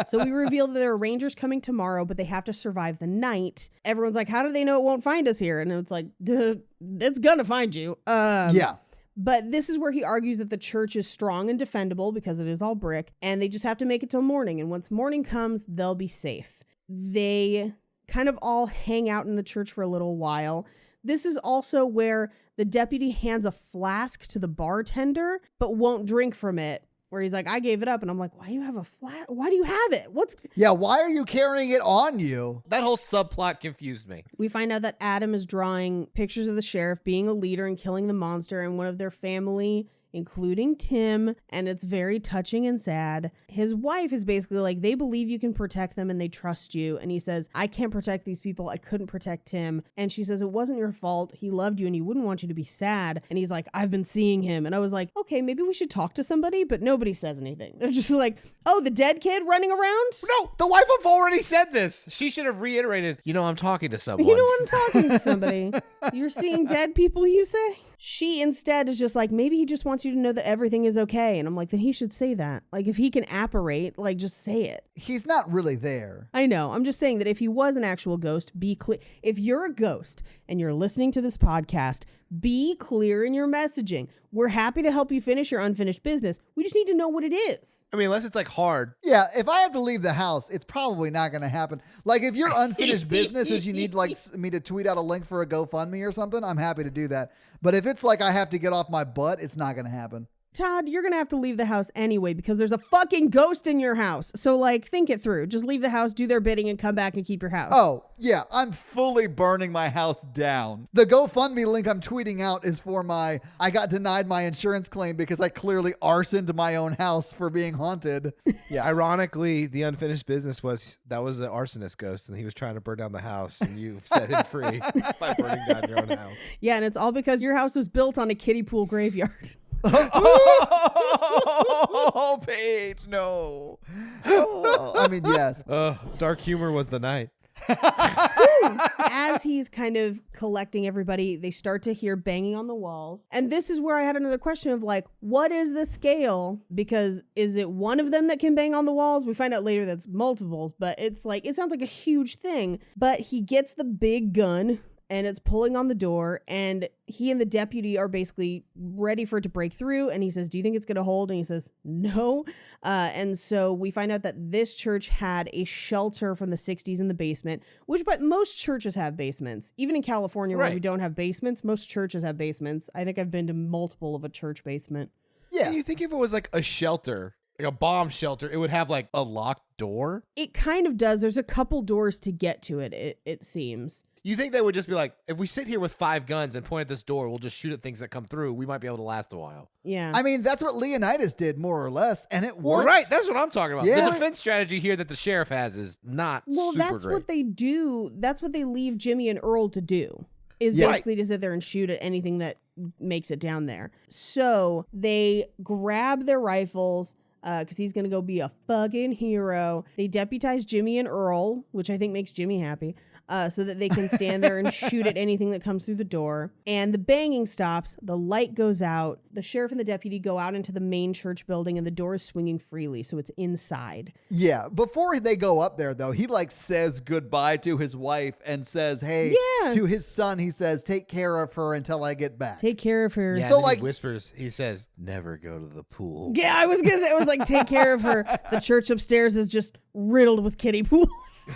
So we reveal that there are rangers coming tomorrow, but they have to survive the night. Everyone's like, how do they know it won't find us here? And it's like, duh, it's gonna find you. Yeah. But this is where he argues that the church is strong and defendable because it is all brick, and they just have to make it till morning. And once morning comes, they'll be safe. They kind of all hang out in the church for a little while. This is also where the deputy hands a flask to the bartender, but won't drink from it. Where he's like, I gave it up. And I'm like, why do you have a flask? Why do you have it? Yeah, why are you carrying it on you? That whole subplot confused me. We find out that Adam is drawing pictures of the sheriff being a leader and killing the monster and one of their family, including Tim, and it's very touching and sad. His wife is basically like, they believe you can protect them and they trust you. And he says, I can't protect these people. I couldn't protect him. And she says, it wasn't your fault. He loved you and he wouldn't want you to be sad. And he's like, I've been seeing him. And I was like, okay, maybe we should talk to somebody, but nobody says anything. They're just like, oh, the dead kid running around? No, the wife have already said this. She should have reiterated, I'm talking to someone. You know, I'm talking to somebody. You're seeing dead people, you say? She instead is just like, maybe he just wants you to know that everything is okay. And I'm like, then he should say that. Like, if he can apparate, like, just say it. He's not really there. I know. I'm just saying that if he was an actual ghost, be clear. If you're a ghost and you're listening to this podcast, be clear in your messaging. We're happy to help you finish your unfinished business. We just need to know what it is. I mean, unless it's like hard. Yeah, if I have to leave the house, it's probably not going to happen. Like, if your unfinished business is you need like me to tweet out a link for a GoFundMe or something, I'm happy to do that. But if it's like I have to get off my butt, it's not going to happen. Todd, you're going to have to leave the house anyway because there's a fucking ghost in your house. So, like, think it through. Just leave the house, do their bidding, and come back and keep your house. Oh, yeah, I'm fully burning my house down. The GoFundMe link I'm tweeting out is for I got denied my insurance claim because I clearly arsoned my own house for being haunted. Yeah, ironically, the unfinished business was an arsonist ghost, and he was trying to burn down the house, and you set him free by burning down your own house. Yeah, and it's all because your house was built on a kiddie pool graveyard. Oh, Paige, no. Oh, I mean, yes. Dark humor was the night. As he's kind of collecting everybody, they start to hear banging on the walls. And this is where I had another question of like, what is the scale? Because is it one of them that can bang on the walls? We find out later that's multiples, but it's like, it sounds like a huge thing. But he gets the big gun and it's pulling on the door, and he and the deputy are basically ready for it to break through, and he says, do you think it's going to hold? And he says, no. And so we find out that this church had a shelter from the 60s in the basement, but most churches have basements. Even in California where we don't have basements, most churches have basements. I think I've been to multiple of a church basement. Yeah. And you think if it was like a shelter, like a bomb shelter, it would have like a locked door? It kind of does. There's a couple doors to get to it, it seems. You think they would just be like, if we sit here with 5 guns and point at this door, we'll just shoot at things that come through. We might be able to last a while. Yeah. I mean, that's what Leonidas did, more or less, and it Well, worked. right. That's what I'm talking about. Yeah. The defense strategy here that the sheriff has is not super that's great. what they do. That's what they leave Jimmy and Earl to do. Is Yeah. basically to sit there and shoot at anything that makes it down there. So they grab their rifles because he's going to go be a fucking hero. They deputize Jimmy and Earl, which I think makes Jimmy happy, so that they can stand there and shoot at anything that comes through the door. And the banging stops. The light goes out. The sheriff and the deputy go out into the main church building, and the door is swinging freely, so it's inside. Yeah. Before they go up there, though, he like says goodbye to his wife and says, hey, to his son, he says, take care of her until I get back. Take care of her. Yeah, So, so like- he whispers, he says, never go to the pool. Yeah, I was going to say, it was like, take care of her. The church upstairs is just riddled with kiddie pools.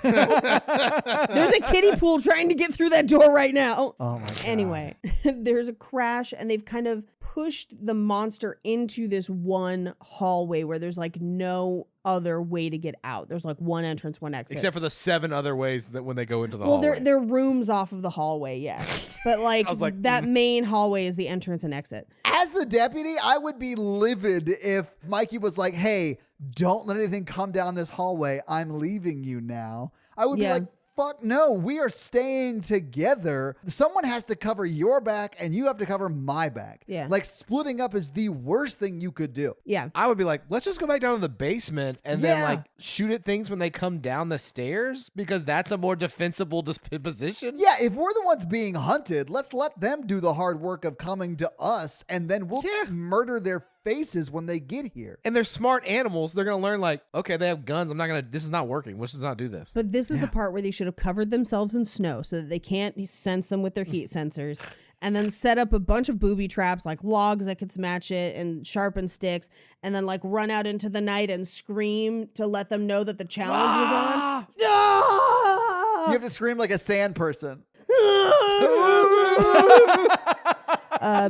There's a kiddie pool trying to get through that door right now. Oh my God. Anyway, there's a crash, and they've kind of pushed the monster into this one hallway where there's like no other way to get out. There's like one entrance, one exit. Except for the 7 other ways that when they go into the well, hallway. they're rooms off of the hallway, yes. But like, I was like, that main hallway is the entrance and exit. As the deputy, I would be livid if Mikey was like, hey, don't let anything come down this hallway. I'm leaving you now. I would be like, fuck no, we are staying together. Someone has to cover your back and you have to cover my back. Yeah. Like splitting up is the worst thing you could do. Yeah. I would be like, let's just go back down to the basement and Yeah. then like shoot at things when they come down the stairs because that's a more defensible position. Yeah, if we're the ones being hunted, let's let them do the hard work of coming to us and then we'll murder their faces when they get here. And they're smart animals. They're going to learn like, okay, they have guns. This is not working. Let's just not do this. But this is the part where they should have covered themselves in snow so that they can't sense them with their heat sensors, and then set up a bunch of booby traps like logs that could match it and sharpened sticks, and then like run out into the night and scream to let them know that the challenge was on. You have to scream like a sand person.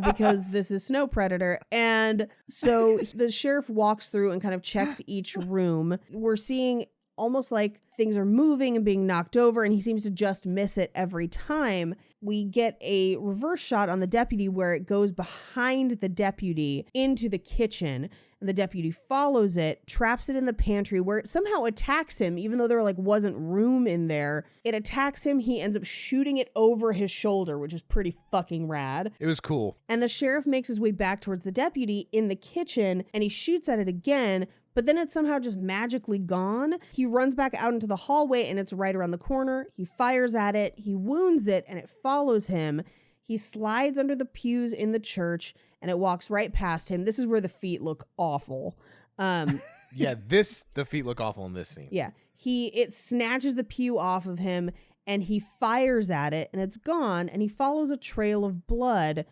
Because this is Snow Predator. And so the sheriff walks through and kind of checks each room. We're seeing almost like things are moving and being knocked over, and he seems to just miss it every time. We get a reverse shot on the deputy where it goes behind the deputy into the kitchen, and the deputy follows it, traps it in the pantry where it somehow attacks him, even though there like wasn't room in there. It attacks him. He ends up shooting it over his shoulder, which is pretty fucking rad. It was cool. And the sheriff makes his way back towards the deputy in the kitchen, and he shoots at it again, but then it's somehow just magically gone. He runs back out into the hallway, and it's right around the corner. He fires at it, he wounds it, and it follows him. He slides under the pews in the church, and it walks right past him. This is where the feet look awful. Yeah, the feet look awful in this scene. Yeah. It snatches the pew off of him, and he fires at it, and it's gone, and he follows a trail of blood.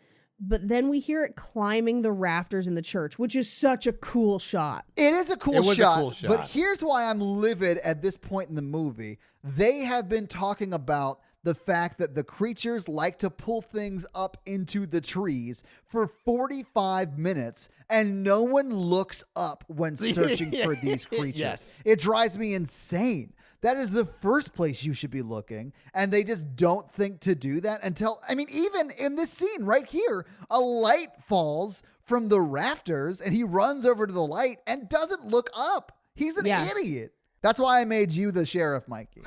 But then we hear it climbing the rafters in the church, which is such a cool shot. It is a cool It was a shot, cool shot. but here's why I'm livid at this point in the movie. They have been talking about the fact that the creatures like to pull things up into the trees for 45 minutes, and no one looks up when searching for these creatures. Yes. It drives me insane. That is the first place you should be looking, and they just don't think to do that until, I mean, even in this scene right here, a light falls from the rafters, and he runs over to the light and doesn't look up. He's an idiot. That's why I made you the sheriff, Mikey.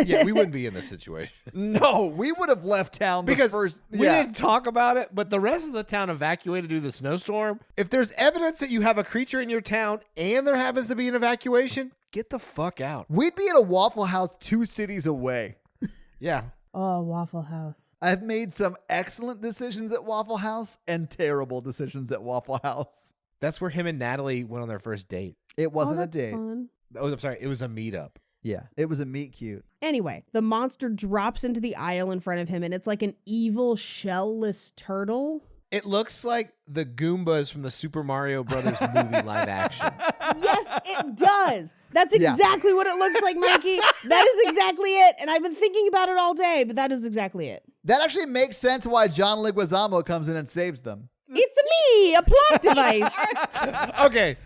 Yeah, we wouldn't be in this situation. No, we would have left town Because first. we didn't talk about it, but the rest of the town evacuated due to the snowstorm. If there's evidence that you have a creature in your town and there happens to be an evacuation, get the fuck out. We'd be at a Waffle House 2 cities away. Yeah. Oh, Waffle House. I've made some excellent decisions at Waffle House and terrible decisions at Waffle House. That's where him and Natalie went on their first date. It wasn't a that's date. fun. Oh, I'm sorry. It was a meetup. Yeah, it was a meet cute. Anyway, the monster drops into the aisle in front of him, and it's like an evil shell-less turtle. It looks like the Goombas from the Super Mario Brothers movie live action. Yes, it does. That's exactly what it looks like, Mikey. That is exactly it. And I've been thinking about it all day, but that is exactly it. That actually makes sense why John Leguizamo comes in and saves them. It's me, a plot device. Okay.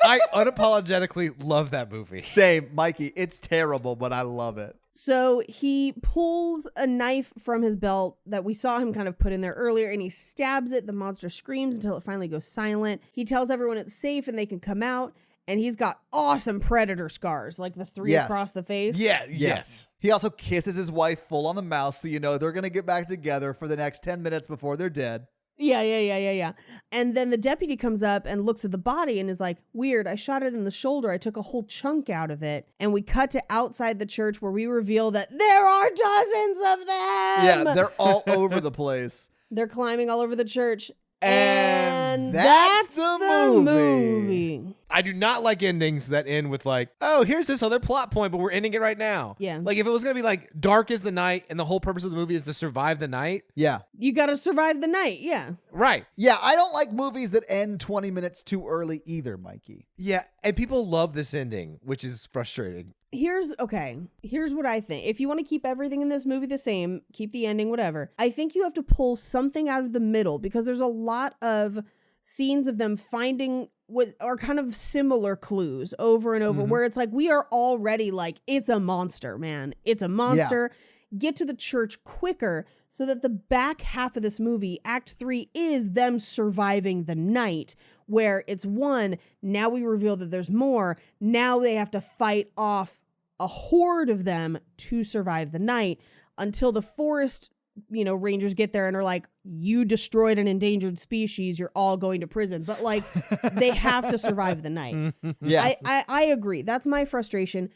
I unapologetically love that movie. Same, Mikey. It's terrible, but I love it. So he pulls a knife from his belt that we saw him kind of put in there earlier, and he stabs it. The monster screams until it finally goes silent. He tells everyone it's safe and they can come out, and he's got awesome predator scars, like the 3 across the face. Yeah, yes. He also kisses his wife full on the mouth, so you know they're going to get back together for the next 10 minutes before they're dead. Yeah. And then the deputy comes up and looks at the body and is like, weird, I shot it in the shoulder. I took a whole chunk out of it. And we cut to outside the church where we reveal that there are dozens of them. Yeah, they're all over the place. They're climbing all over the church. And that's the movie. I do not like endings that end with like, oh, here's this other plot point, but we're ending it right now. Yeah. Like if it was going to be like dark as the night and the whole purpose of the movie is to survive the night. Yeah. You got to survive the night. Yeah. Right. Yeah, I don't like movies that end 20 minutes too early either, Mikey. Yeah. And people love this ending, which is frustrating. Here's what I think. If you want to keep everything in this movie the same, keep the ending, whatever, I think you have to pull something out of the middle because there's a lot of scenes of them finding what are kind of similar clues over and over where it's like, we are already like, it's a monster, man. It's a monster. Yeah. Get to the church quicker so that the back half of this movie, Act 3, is them surviving the night where it's one, now we reveal that there's more. Now they have to fight off a horde of them to survive the night until the forest, rangers get there and are like, you destroyed an endangered species. You're all going to prison. But like, they have to survive the night. Yeah. I agree. That's my frustration.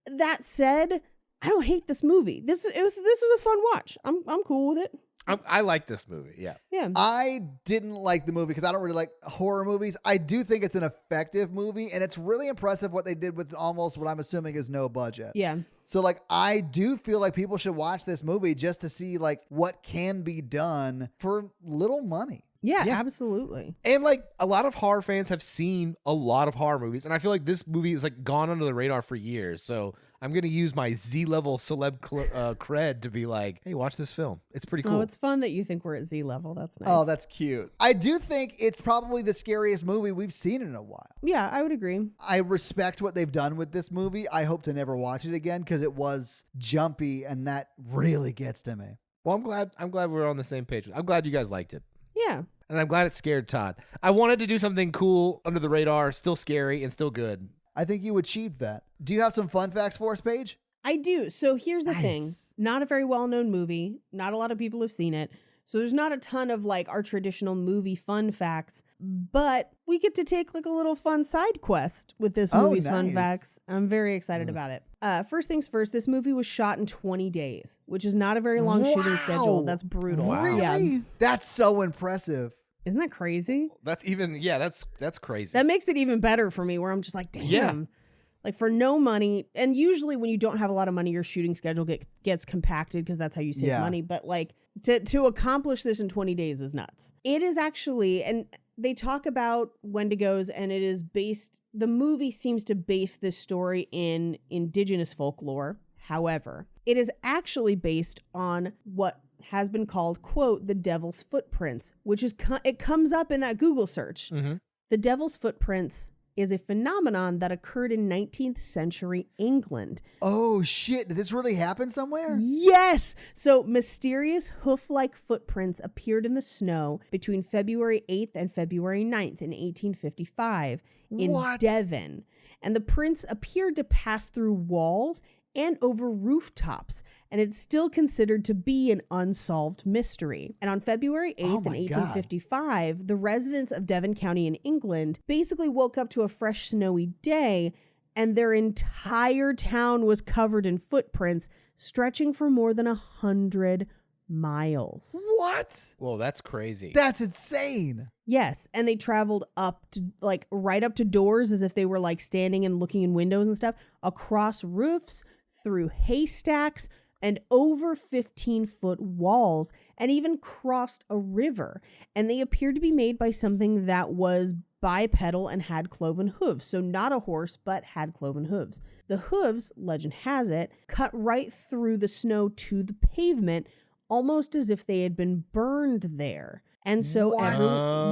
That said, I don't hate this movie. This was a fun watch. I'm cool with it. I like this movie. Yeah. Yeah. I didn't like the movie because I don't really like horror movies. I do think it's an effective movie, and it's really impressive what they did with almost what I'm assuming is no budget. Yeah. So like, I do feel like people should watch this movie just to see like what can be done for little money. Yeah, absolutely. And like a lot of horror fans have seen a lot of horror movies, and I feel like this movie is like gone under the radar for years. So I'm going to use my Z-level celeb cred to be like, hey, watch this film. It's pretty cool. Oh, it's fun that you think we're at Z-level. That's nice. Oh, that's cute. I do think it's probably the scariest movie we've seen in a while. Yeah, I would agree. I respect what they've done with this movie. I hope to never watch it again because it was jumpy, and that really gets to me. Well, I'm glad we're on the same page. I'm glad you guys liked it. Yeah. And I'm glad it scared Todd. I wanted to do something cool under the radar, still scary and still good. I think you achieved that. Do you have some fun facts for us, Paige? I do. So here's the thing. Not a very well-known movie. Not a lot of people have seen it. So there's not a ton of like our traditional movie fun facts, but we get to take like a little fun side quest with this movie's fun facts. I'm very excited about it. First things first, this movie was shot in 20 days, which is not a very long shooting schedule. That's brutal. Wow. Really? Yeah. That's so impressive. Isn't that crazy? That's crazy. That makes it even better for me where I'm just like, damn. Yeah. Like for no money, and usually when you don't have a lot of money, your shooting schedule gets compacted because that's how you save money. But like to accomplish this in 20 days is nuts. It is actually, and they talk about Wendigos, and it is based, the movie seems to base this story in indigenous folklore. However, it is actually based on what has been called, quote, the devil's footprints, which is, it comes up in that Google search. Mm-hmm. The devil's footprints is a phenomenon that occurred in 19th century England. Oh, shit. Did this really happen somewhere? Yes. So mysterious hoof-like footprints appeared in the snow between February 8th and February 9th in 1855 in Devon. And the prints appeared to pass through walls and over rooftops, and it's still considered to be an unsolved mystery. And on February 8th in 1855, the residents of Devon County in England basically woke up to a fresh snowy day, and their entire town was covered in footprints stretching for more than 100 miles. What? Whoa, that's crazy. That's insane. Yes, and they traveled up to like right up to doors as if they were like standing and looking in windows and stuff, across roofs, through haystacks, and over 15-foot walls, and even crossed a river. And they appeared to be made by something that was bipedal and had cloven hooves. So not a horse, but had cloven hooves. The hooves, legend has it, cut right through the snow to the pavement, almost as if they had been burned there. And so,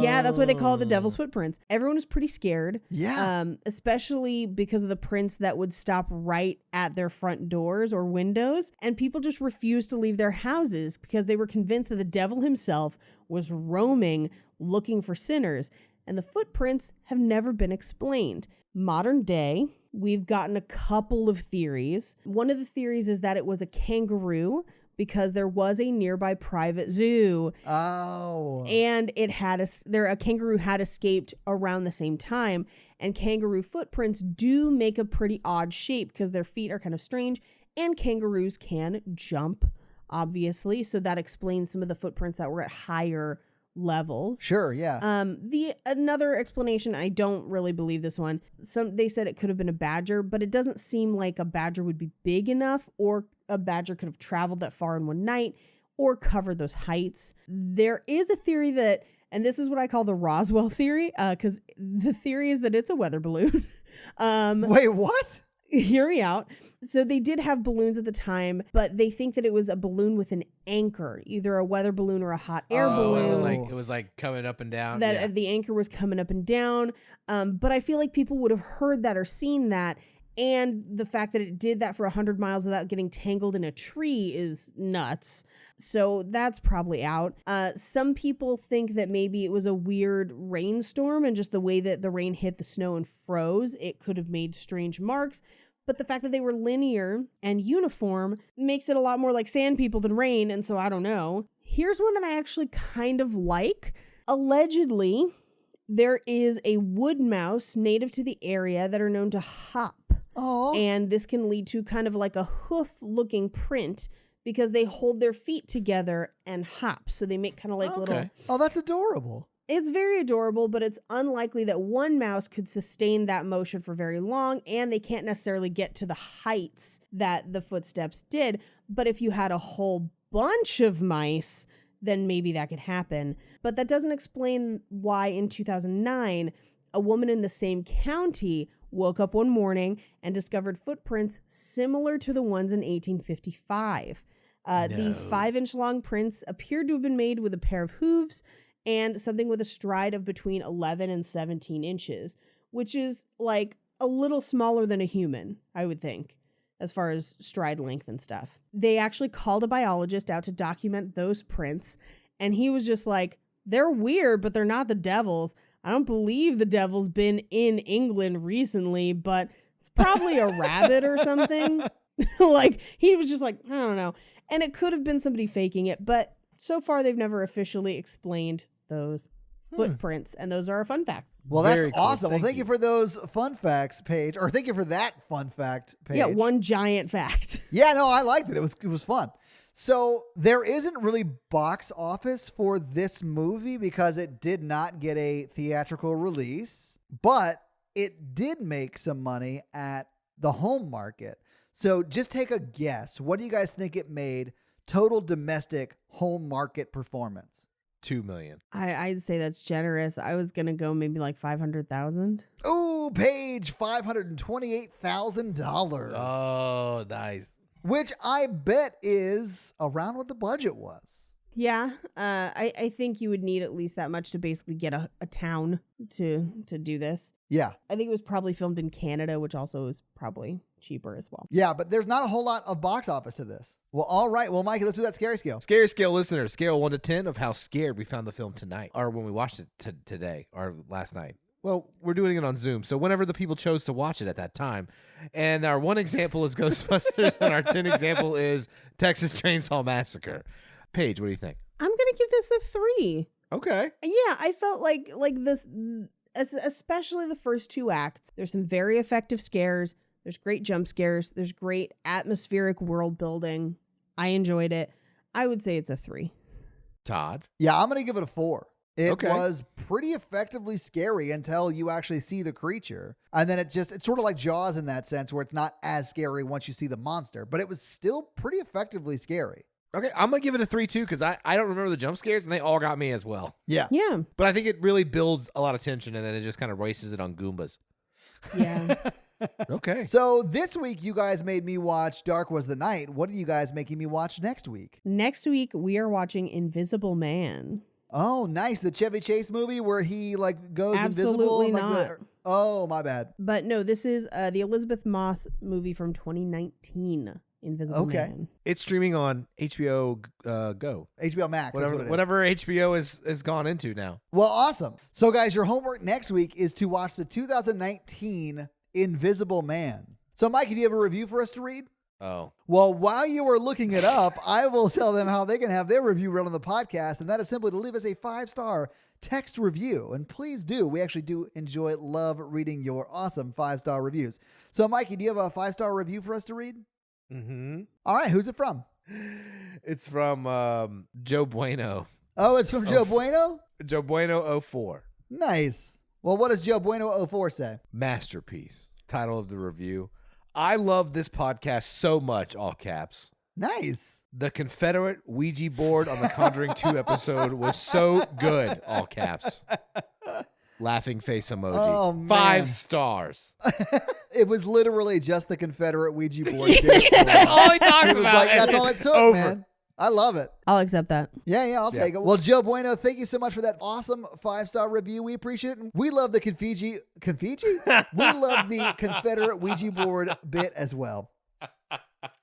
yeah, that's why they call it the devil's footprints. Everyone was pretty scared. Yeah. Especially because of the prints that would stop right at their front doors or windows. And people just refused to leave their houses because they were convinced that the devil himself was roaming, looking for sinners. And the footprints have never been explained. Modern day, we've gotten a couple of theories. One of the theories is that it was a kangaroo, because there was a nearby private zoo. Oh. And it had a kangaroo had escaped around the same time. And kangaroo footprints do make a pretty odd shape because their feet are kind of strange. And kangaroos can jump, obviously. So that explains some of the footprints that were at higher levels. Sure, yeah. The another explanation, I don't really believe this one. They said it could have been a badger, but it doesn't seem like a badger would be big enough, or a badger could have traveled that far in one night or covered those heights. There is a theory that, and this is what I call the Roswell theory, because the theory is that it's a weather balloon. Wait, what? Hear me out. So they did have balloons at the time, but they think that it was a balloon with an anchor, either a weather balloon or a hot air balloon. It was like coming up and down. That the anchor was coming up and down. But I feel like people would have heard that or seen that. And the fact that it did that for 100 miles without getting tangled in a tree is nuts. So that's probably out. Some people think that maybe it was a weird rainstorm, and just the way that the rain hit the snow and froze, it could have made strange marks. But the fact that they were linear and uniform makes it a lot more like sand people than rain. And so I don't know. Here's one that I actually kind of like. Allegedly, there is a wood mouse native to the area that are known to hop. Oh. And this can lead to kind of like a hoof-looking print because they hold their feet together and hop. So they make kind of like little... Oh, that's adorable. It's very adorable, but it's unlikely that one mouse could sustain that motion for very long, and they can't necessarily get to the heights that the footsteps did. But if you had a whole bunch of mice, then maybe that could happen. But that doesn't explain why in 2009, a woman in the same county woke up one morning and discovered footprints similar to the ones in 1855. The 5-inch long prints appeared to have been made with a pair of hooves and something with a stride of between 11 and 17 inches, which is like a little smaller than a human, I would think, as far as stride length and stuff. They actually called a biologist out to document those prints, and he was just like, they're weird, but they're not the devil's. I don't believe the devil's been in England recently, but it's probably a rabbit or something. Like, he was just like, I don't know. And it could have been somebody faking it, but so far they've never officially explained those footprints, and those are a fun fact. Well, that's Very cool. awesome. Thank you for those fun facts page, or thank you for that fun fact page. Yeah, one giant fact. Yeah, no, I liked it. It was fun. So there isn't really box office for this movie because it did not get a theatrical release, but it did make some money at the home market. So just take a guess. What do you guys think it made total domestic home market performance? $2 million. I'd say that's generous. I was going to go maybe like 500,000. Ooh, Paige, $528,000. Oh, nice. Which I bet is around what the budget was. Yeah, I think you would need at least that much to basically get a town to do this. Yeah. I think it was probably filmed in Canada, which also is probably cheaper as well. Yeah, but there's not a whole lot of box office to this. Well, all right. Well, Mikey, let's do that scary scale. Scary scale listeners, scale 1 to 10 of how scared we found the film tonight, or when we watched it today, or last night. Well, we're doing it on Zoom, so whenever the people chose to watch it at that time. And our 1 example is Ghostbusters, and our 10 example is Texas Chainsaw Massacre. Paige, what do you think? I'm gonna give this a 3. Okay. Yeah, I felt like this, especially the first 2 acts. There's some very effective scares. There's great jump scares. There's great atmospheric world building. I enjoyed it. I would say it's a 3. Todd? Yeah, I'm going to give it a 4. It Okay. was pretty effectively scary until you actually see the creature. And then it's sort of like Jaws in that sense where it's not as scary once you see the monster, but it was still pretty effectively scary. Okay, I'm going to give it a 3 too because I don't remember the jump scares and they all got me as well. Yeah. Yeah. But I think it really builds a lot of tension and then it just kind of races it on Goombas. Yeah. Okay. So this week you guys made me watch Dark Was the Night. What are you guys making me watch next week? Next week, we are watching Invisible Man. Oh, nice. The Chevy Chase movie where he like goes Absolutely invisible. not. Oh, my bad. But no, this is the Elizabeth Moss movie from 2019, Invisible Okay. Man. It's streaming on HBO Go. HBO Max. That's what it is. Whatever HBO is gone into now. Well, awesome. So, guys, your homework next week is to watch the 2019 Invisible Man. So, Mikey, do you have a review for us to read? Oh. Well, while you are looking it up, I will tell them how they can have their review read on the podcast, and that is simply to leave us a 5-star text review. And please do. We actually do love reading your awesome 5-star reviews. So, Mikey, do you have a 5-star review for us to read? Mm-hmm. All right. Who's it from? It's from Joe Bueno. Oh, it's from Joe Bueno? Joe Bueno 04. Nice. Well, what does Joe Bueno 04 say? Masterpiece. Title of the review. I love this podcast so much, all caps. Nice. The Confederate Ouija board on the Conjuring 2 episode was so good, all caps. Laughing face emoji. Oh, man. 5 stars. It was literally just the Confederate Ouija board. Dude. That's all he talks It was about. like, and that's all it it's took, over. man. I love it. I'll accept that. Yeah, I'll take it. Well, Joe Bueno, thank you so much for that awesome 5-star review. We appreciate it. And we love the Confiji? We love the Confederate Ouija board bit as well.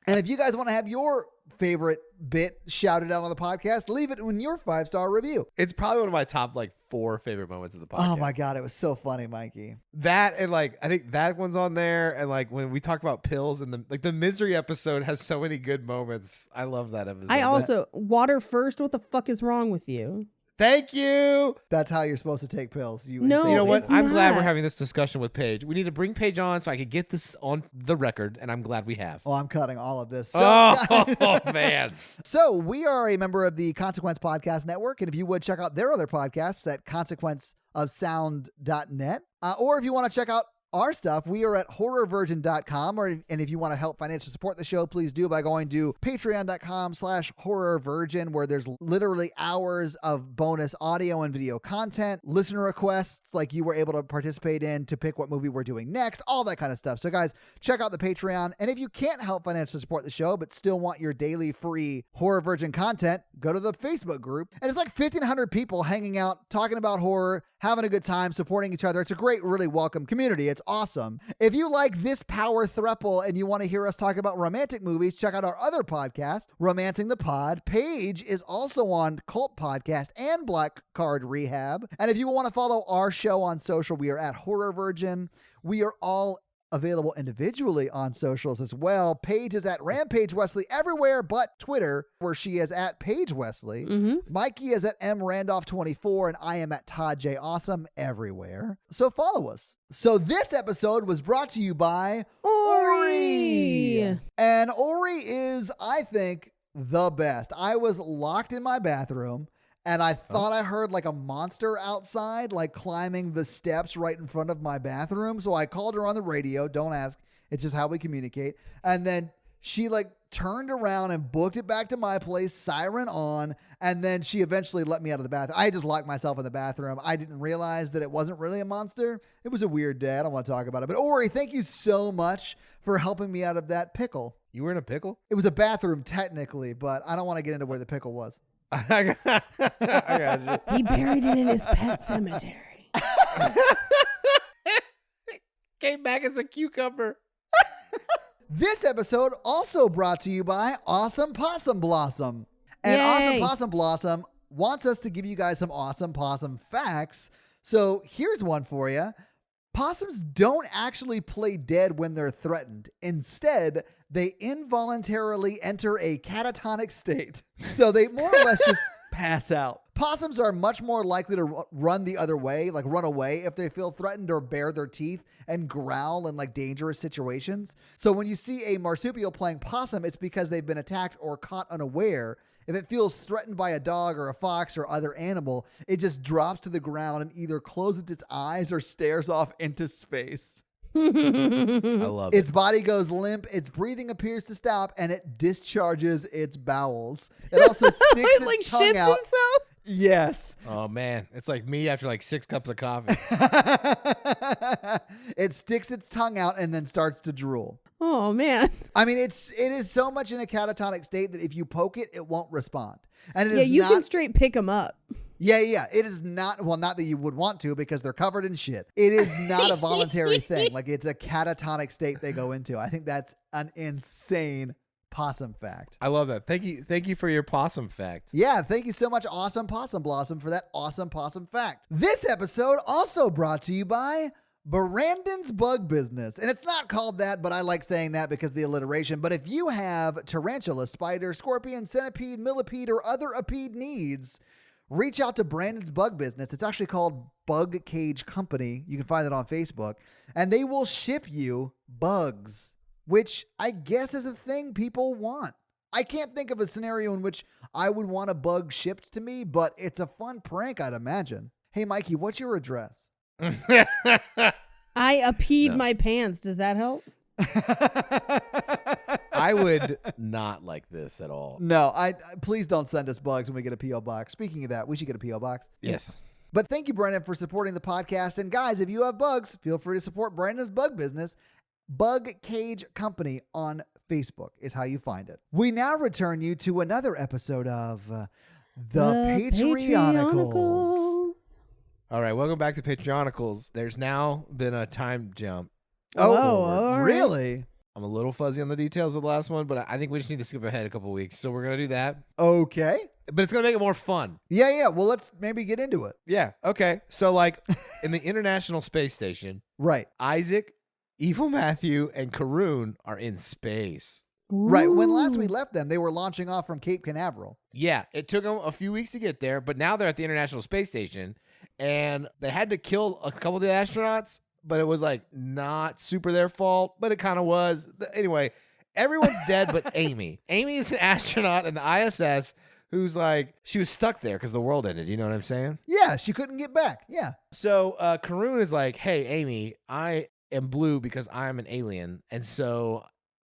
And if you guys want to have your favorite bit shouted out on the podcast, leave it in your 5-star review. It's probably one of my top 4 favorite moments of the podcast. Oh my God, it was so funny, Mikey. That and I think that one's on there, and when we talk about pills and the misery episode has so many good moments. I love that episode. I also, water first, what the fuck is wrong with you? Thank you. That's how you're supposed to take pills. No, insane You know what? it's I'm glad we're not. having this discussion with Paige. We need to bring Paige on so I could get this on the record, and I'm glad we have. Oh, I'm cutting all of this. So, Oh, man. So we are a member of the Consequence Podcast Network, and if you would check out their other podcasts at consequenceofsound.net, or if you want to check out our stuff, we are at horrorvirgin.com, and if you want to help financially support the show, please do by going to patreon.com/horrorvirgin, where there's literally hours of bonus audio and video content, listener requests like you were able to participate in to pick what movie we're doing next, all that kind of stuff. So guys, check out the Patreon. And if you can't help financially support the show, but still want your daily free Horror Virgin content, go to the Facebook group. And it's like 1,500 people hanging out, talking about horror, having a good time, supporting each other. It's a great, really welcome community. It's awesome. If you like this power throuple and you want to hear us talk about romantic movies, check out our other podcast, Romancing the Pod. Paige is also on Cult Podcast and Black Card Rehab. And if you want to follow our show on social, we are at Horror Virgin. We are all available individually on socials as well. Paige is at Rampage Wesley everywhere but Twitter, where she is at Paige Wesley. Mikey is at mrandolph24, and I am at Todd J. Awesome everywhere. So follow us. So this episode was brought to you by Ori. And Ori is, I think, the best. I was locked in my bathroom, and I thought I heard like a monster outside, like climbing the steps right in front of my bathroom. So I called her on the radio. Don't ask. It's just how we communicate. And then she like turned around and booked it back to my place, siren on. And then she eventually let me out of the bathroom. I just locked myself in the bathroom. I didn't realize that it wasn't really a monster. It was a weird day. I don't want to talk about it. But Ori, thank you so much for helping me out of that pickle. You were in a pickle? It was a bathroom technically, but I don't want to get into where the pickle was. I got you. He buried it in his pet cemetery. Came back as a cucumber. This episode also brought to you by Awesome Possum Blossom. And Yay. Awesome Possum Blossom wants us to give you guys some awesome possum facts. So here's one for you. Possums don't actually play dead when they're threatened. Instead, they involuntarily enter a catatonic state. So they more or less just pass out. Possums are much more likely to run the other way, like run away if they feel threatened or bare their teeth and growl in like dangerous situations. So when you see a marsupial playing possum, it's because they've been attacked or caught unaware. if it feels threatened by a dog or a fox or other animal, it just drops to the ground and either closes its eyes or stares off into space. I love it. Its body goes limp, its breathing appears to stop, and it discharges its bowels. It also sticks It, its tongue out. himself? Yes. Oh man, it's like me after like 6 cups of coffee. It sticks its tongue out and then starts to drool. Oh man. I mean, it is so much in a catatonic state that if you poke it, it won't respond. And it Yeah, is you not, can straight pick them up. Yeah. It is not, well, not that you would want to because they're covered in shit. It is not a voluntary thing. Like, it's a catatonic state they go into. I think that's an insane possum fact. I love that. Thank you for your possum fact. Yeah, thank you so much, Awesome Possum Blossom, for that awesome possum fact. This episode also brought to you by Brandon's Bug Business. And it's not called that, but I like saying that because of the alliteration. But if you have tarantula, spider, scorpion, centipede, millipede, or other apede needs, reach out to Brandon's Bug Business. It's actually called Bug Cage Company. You can find it on Facebook. And they will ship you bugs, which I guess is a thing people want. I can't think of a scenario in which I would want a bug shipped to me, but it's a fun prank, I'd imagine. Hey, Mikey, what's your address? I peed my pants. Does that help? I would not like this at all. No, I please don't send us bugs when we get a P.O. box. Speaking of that, we should get a P.O. box. Yes. But thank you, Brandon, for supporting the podcast. And guys, if you have bugs, feel free to support Brandon's Bug Business. Bug Cage Company on Facebook is how you find it. We now return you to another episode of The Patreonicals. All right, welcome back to Patreonicals. There's now been a time jump. Oh, all right. really? I'm a little fuzzy on the details of the last one, but I think we just need to skip ahead a couple weeks. So we're going to do that. Okay. But it's going to make it more fun. Yeah. Well, let's maybe get into it. Yeah, okay. So like in the International Space Station, Right. Isaac, Evil Matthew, and Karoon are in space. Right. When last we Ooh. left them, they were launching off from Cape Canaveral. Yeah, it took them a few weeks to get there, but now they're at the International Space Station, and they had to kill a couple of the astronauts, but it was like not super their fault, but it kind of was. Anyway, everyone's dead but Amy. Amy is an astronaut in the ISS who's like, she was stuck there because the world ended. You know what I'm saying? Yeah, she couldn't get back. Yeah. So Karoon is like, hey, Amy, I am blue because I'm an alien. And so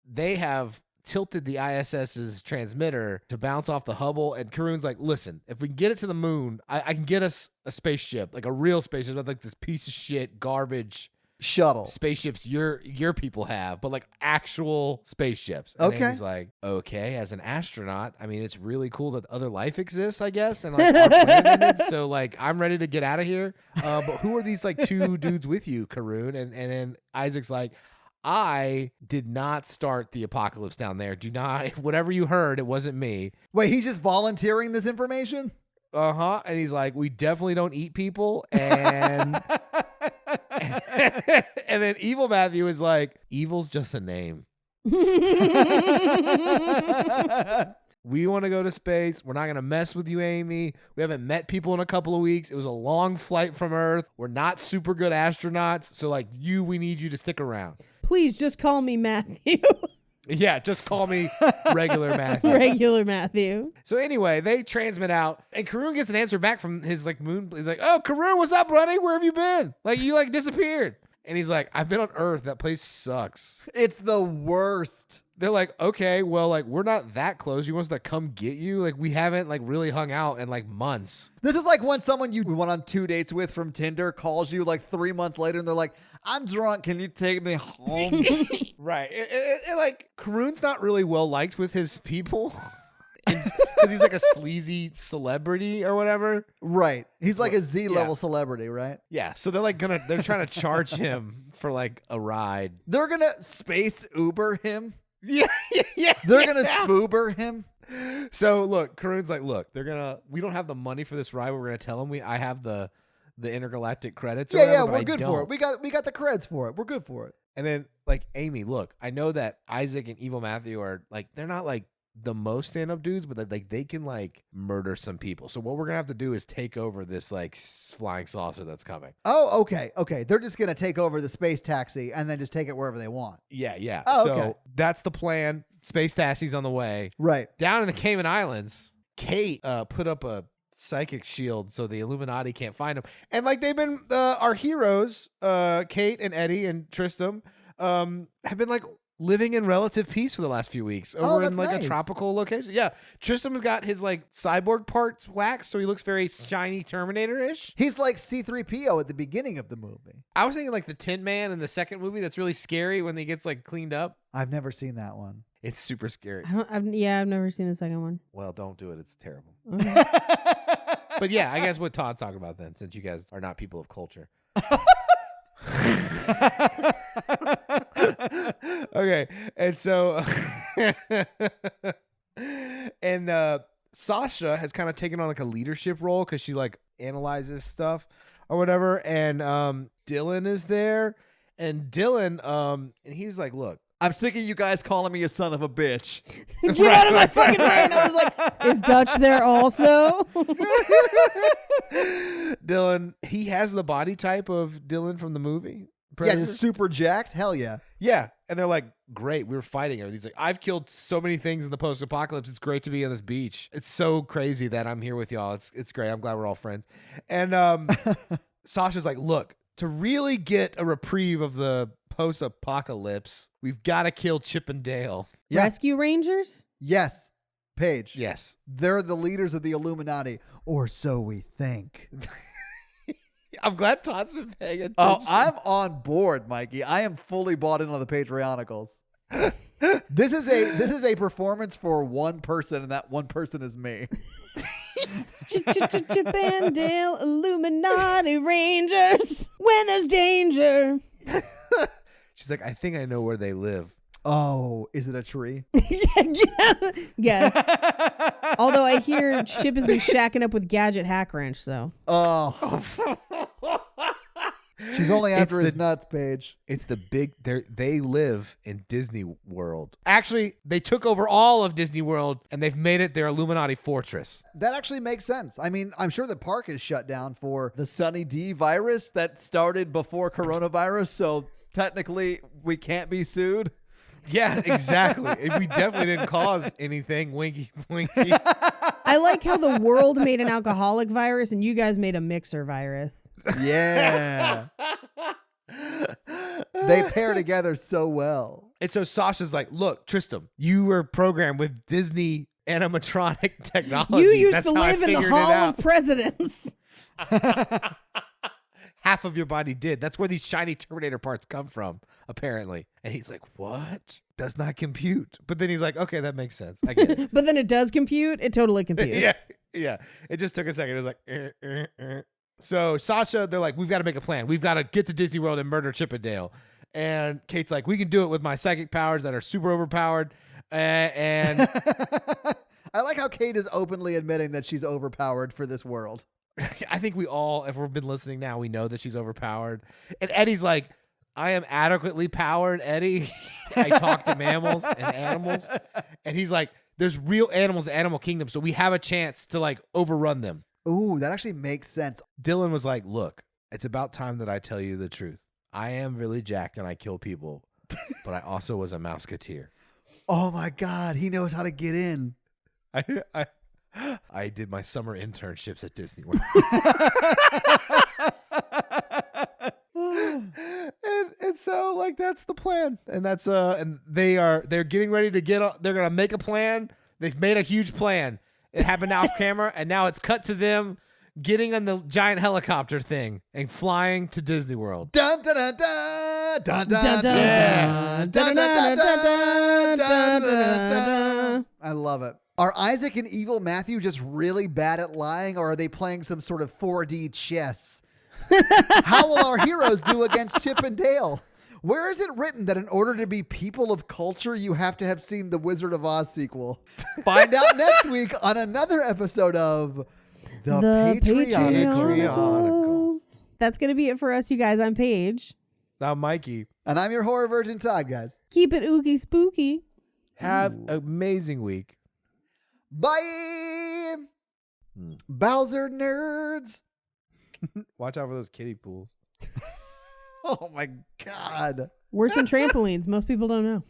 they have tilted the ISS's transmitter to bounce off the Hubble. And Karoon's like, listen, if we can get it to the moon, I can get us a spaceship, like a real spaceship, not like this piece of shit garbage Shuttle. spaceships your people have, but like actual spaceships. And Okay. Amy's like, okay, as an astronaut, I mean, it's really cool that other life exists, I guess, and like our planet ended, so like I'm ready to get out of here. But who are these like two dudes with you, Karoon? And then Isaac's like, I did not start the apocalypse down there. Do not, whatever you heard, it wasn't me. Wait, he's just volunteering this information? Uh-huh. And he's like, we definitely don't eat people. And and then Evil Matthew is like, evil's just a name. We want to go to space. We're not going to mess with you, Amy. We haven't met people in a couple of weeks. It was a long flight from Earth. We're not super good astronauts. So like we need you to stick around. Please just call me Matthew. Yeah, just call me regular Matthew. Regular Matthew. So anyway, they transmit out, and Karoon gets an answer back from his like moon. He's like, "Oh, Karoon, what's up, buddy? Where have you been? Like, you like disappeared." And he's like, "I've been on Earth. That place sucks." It's the worst. They're like, "Okay, well, like we're not that close. You want us to come get you? Like we haven't like really hung out in like months." This is like when someone you went on 2 dates with from Tinder calls you like 3 months later and they're like, I'm drunk. Can you take me home? Right. It, like Karoon's not really well liked with his people. Because he's like a sleazy celebrity or whatever. Right. He's like a Z-level Yeah. celebrity, right? Yeah. So they're like they're trying to charge him for like a ride. They're going to space Uber him. Yeah. They're going to spoober him. So look, Karoon's like, look, we don't have the money for this ride. We're going to tell them I have the intergalactic credits. Or Yeah, whatever, but we're I good don't. for it. We got the creds for it. We're good for it. And then like, Amy, look, I know that Isaac and Evil Matthew are like, they're not like the most stand-up dudes, but like they can like murder some people. So what we're gonna have to do is take over this like flying saucer that's coming. Oh, okay. They're just going to take over the space taxi and then just take it wherever they want. Yeah. Oh, so okay. that's the plan. Space taxi's on the way. Right. Down in the Cayman Islands, Kate put up a psychic shield so the Illuminati can't find him. And like they've been our heroes, Kate and Eddie and Tristram, have been like living in relative peace for the last few weeks over in like nice. a tropical location. Yeah. Tristram's got his like cyborg parts waxed, so he looks very shiny Terminator-ish. He's like C-3PO at the beginning of the movie. I was thinking like the Tin Man in the second movie that's really scary when he gets like cleaned up. I've never seen that one. It's super scary. I've never seen the second one. Well, don't do it. It's terrible. Okay. But yeah, I guess what Todd's talking about then, since you guys are not people of culture. Okay, and so and Sasha has kind of taken on like a leadership role because she like analyzes stuff or whatever, and Dylan is there, and Dylan and he was like, look, I'm sick of you guys calling me a son of a bitch. Get out of my fucking brain. I was like, is Dutch there also? Dylan, he has the body type of Dylan from the movie. Yeah, Predator. just super jacked. Hell yeah. Yeah, and they're like, great, we were fighting everything. He's like, I've killed so many things in the post-apocalypse. It's great to be on this beach. It's so crazy that I'm here with y'all. It's great. I'm glad we're all friends. And Sasha's like, look, to really get a reprieve of the post-apocalypse, we've got to kill Chip and Dale. Yeah. Rescue Rangers? Yes. Paige. Yes. They're the leaders of the Illuminati, or so we think. I'm glad Todd's been paying attention. Oh, I'm on board, Mikey. I am fully bought in on the Patreonicals. This is a performance for one person, and that one person is me. Chip and Dale Illuminati Rangers. When there's danger. She's like, I think I know where they live. Oh, is it a tree? Yeah. Yes. Although I hear Chip has been shacking up with Gadget Hack Wrench, so. Oh. She's only after his nuts, Paige. It's the big. They live in Disney World. Actually, they took over all of Disney World and they've made it their Illuminati fortress. That actually makes sense. I mean, I'm sure the park is shut down for the Sunny D virus that started before coronavirus, so technically we can't be sued. Yeah, exactly. We definitely didn't cause anything. Winky, winky. I like how the world made an alcoholic virus and you guys made a mixer virus. Yeah. They pair together so well. And so Sasha's like, look, Tristram, you were programmed with Disney animatronic technology. You used That's to how I live in the figured it Hall out. of Presidents. Half of your body did. That's where these shiny Terminator parts come from, apparently. And he's like, what? Does not compute. But then he's like, okay, that makes sense. I get it. But then it does compute. It totally computes. Yeah. It just took a second. It was like, So Sasha, they're like, we've got to make a plan. We've got to get to Disney World and murder Chip and Dale. And Kate's like, we can do it with my psychic powers that are super overpowered. And I like how Kate is openly admitting that she's overpowered for this world. I think we all, if we've been listening now, we know that she's overpowered. And Eddie's like, I am adequately powered, Eddie. I talk to mammals and animals. And he's like, there's real animals in Animal Kingdom, so we have a chance to like overrun them. Ooh, that actually makes sense. Dylan was like, look, it's about time that I tell you the truth. I am really jacked and I kill people, but I also was a Mouseketeer. Oh my God, he knows how to get in. I did my summer internships at Disney World. and so like that's the plan. And that's and they're getting ready to they're gonna make a plan. They've made a huge plan. It happened off camera, and now it's cut to them getting on the giant helicopter thing and flying to Disney World. Dun dun dun dun dun dun Yeah. dun dun dun dun. I love it. Are Isaac and Evil Matthew just really bad at lying, or are they playing some sort of 4D chess? How will our heroes do against Chip and Dale? Where is it written that in order to be people of culture, you have to have seen the Wizard of Oz sequel? Find out next week on another episode of The Patreonicals. That's going to be it for us, you guys. I'm Paige. Now, Mikey, And I'm your horror virgin Todd, guys. Keep it oogie spooky. have an amazing week. Bye! Bowser nerds. Watch out for those kiddie pools. Oh my God. Worse than trampolines. Most people don't know.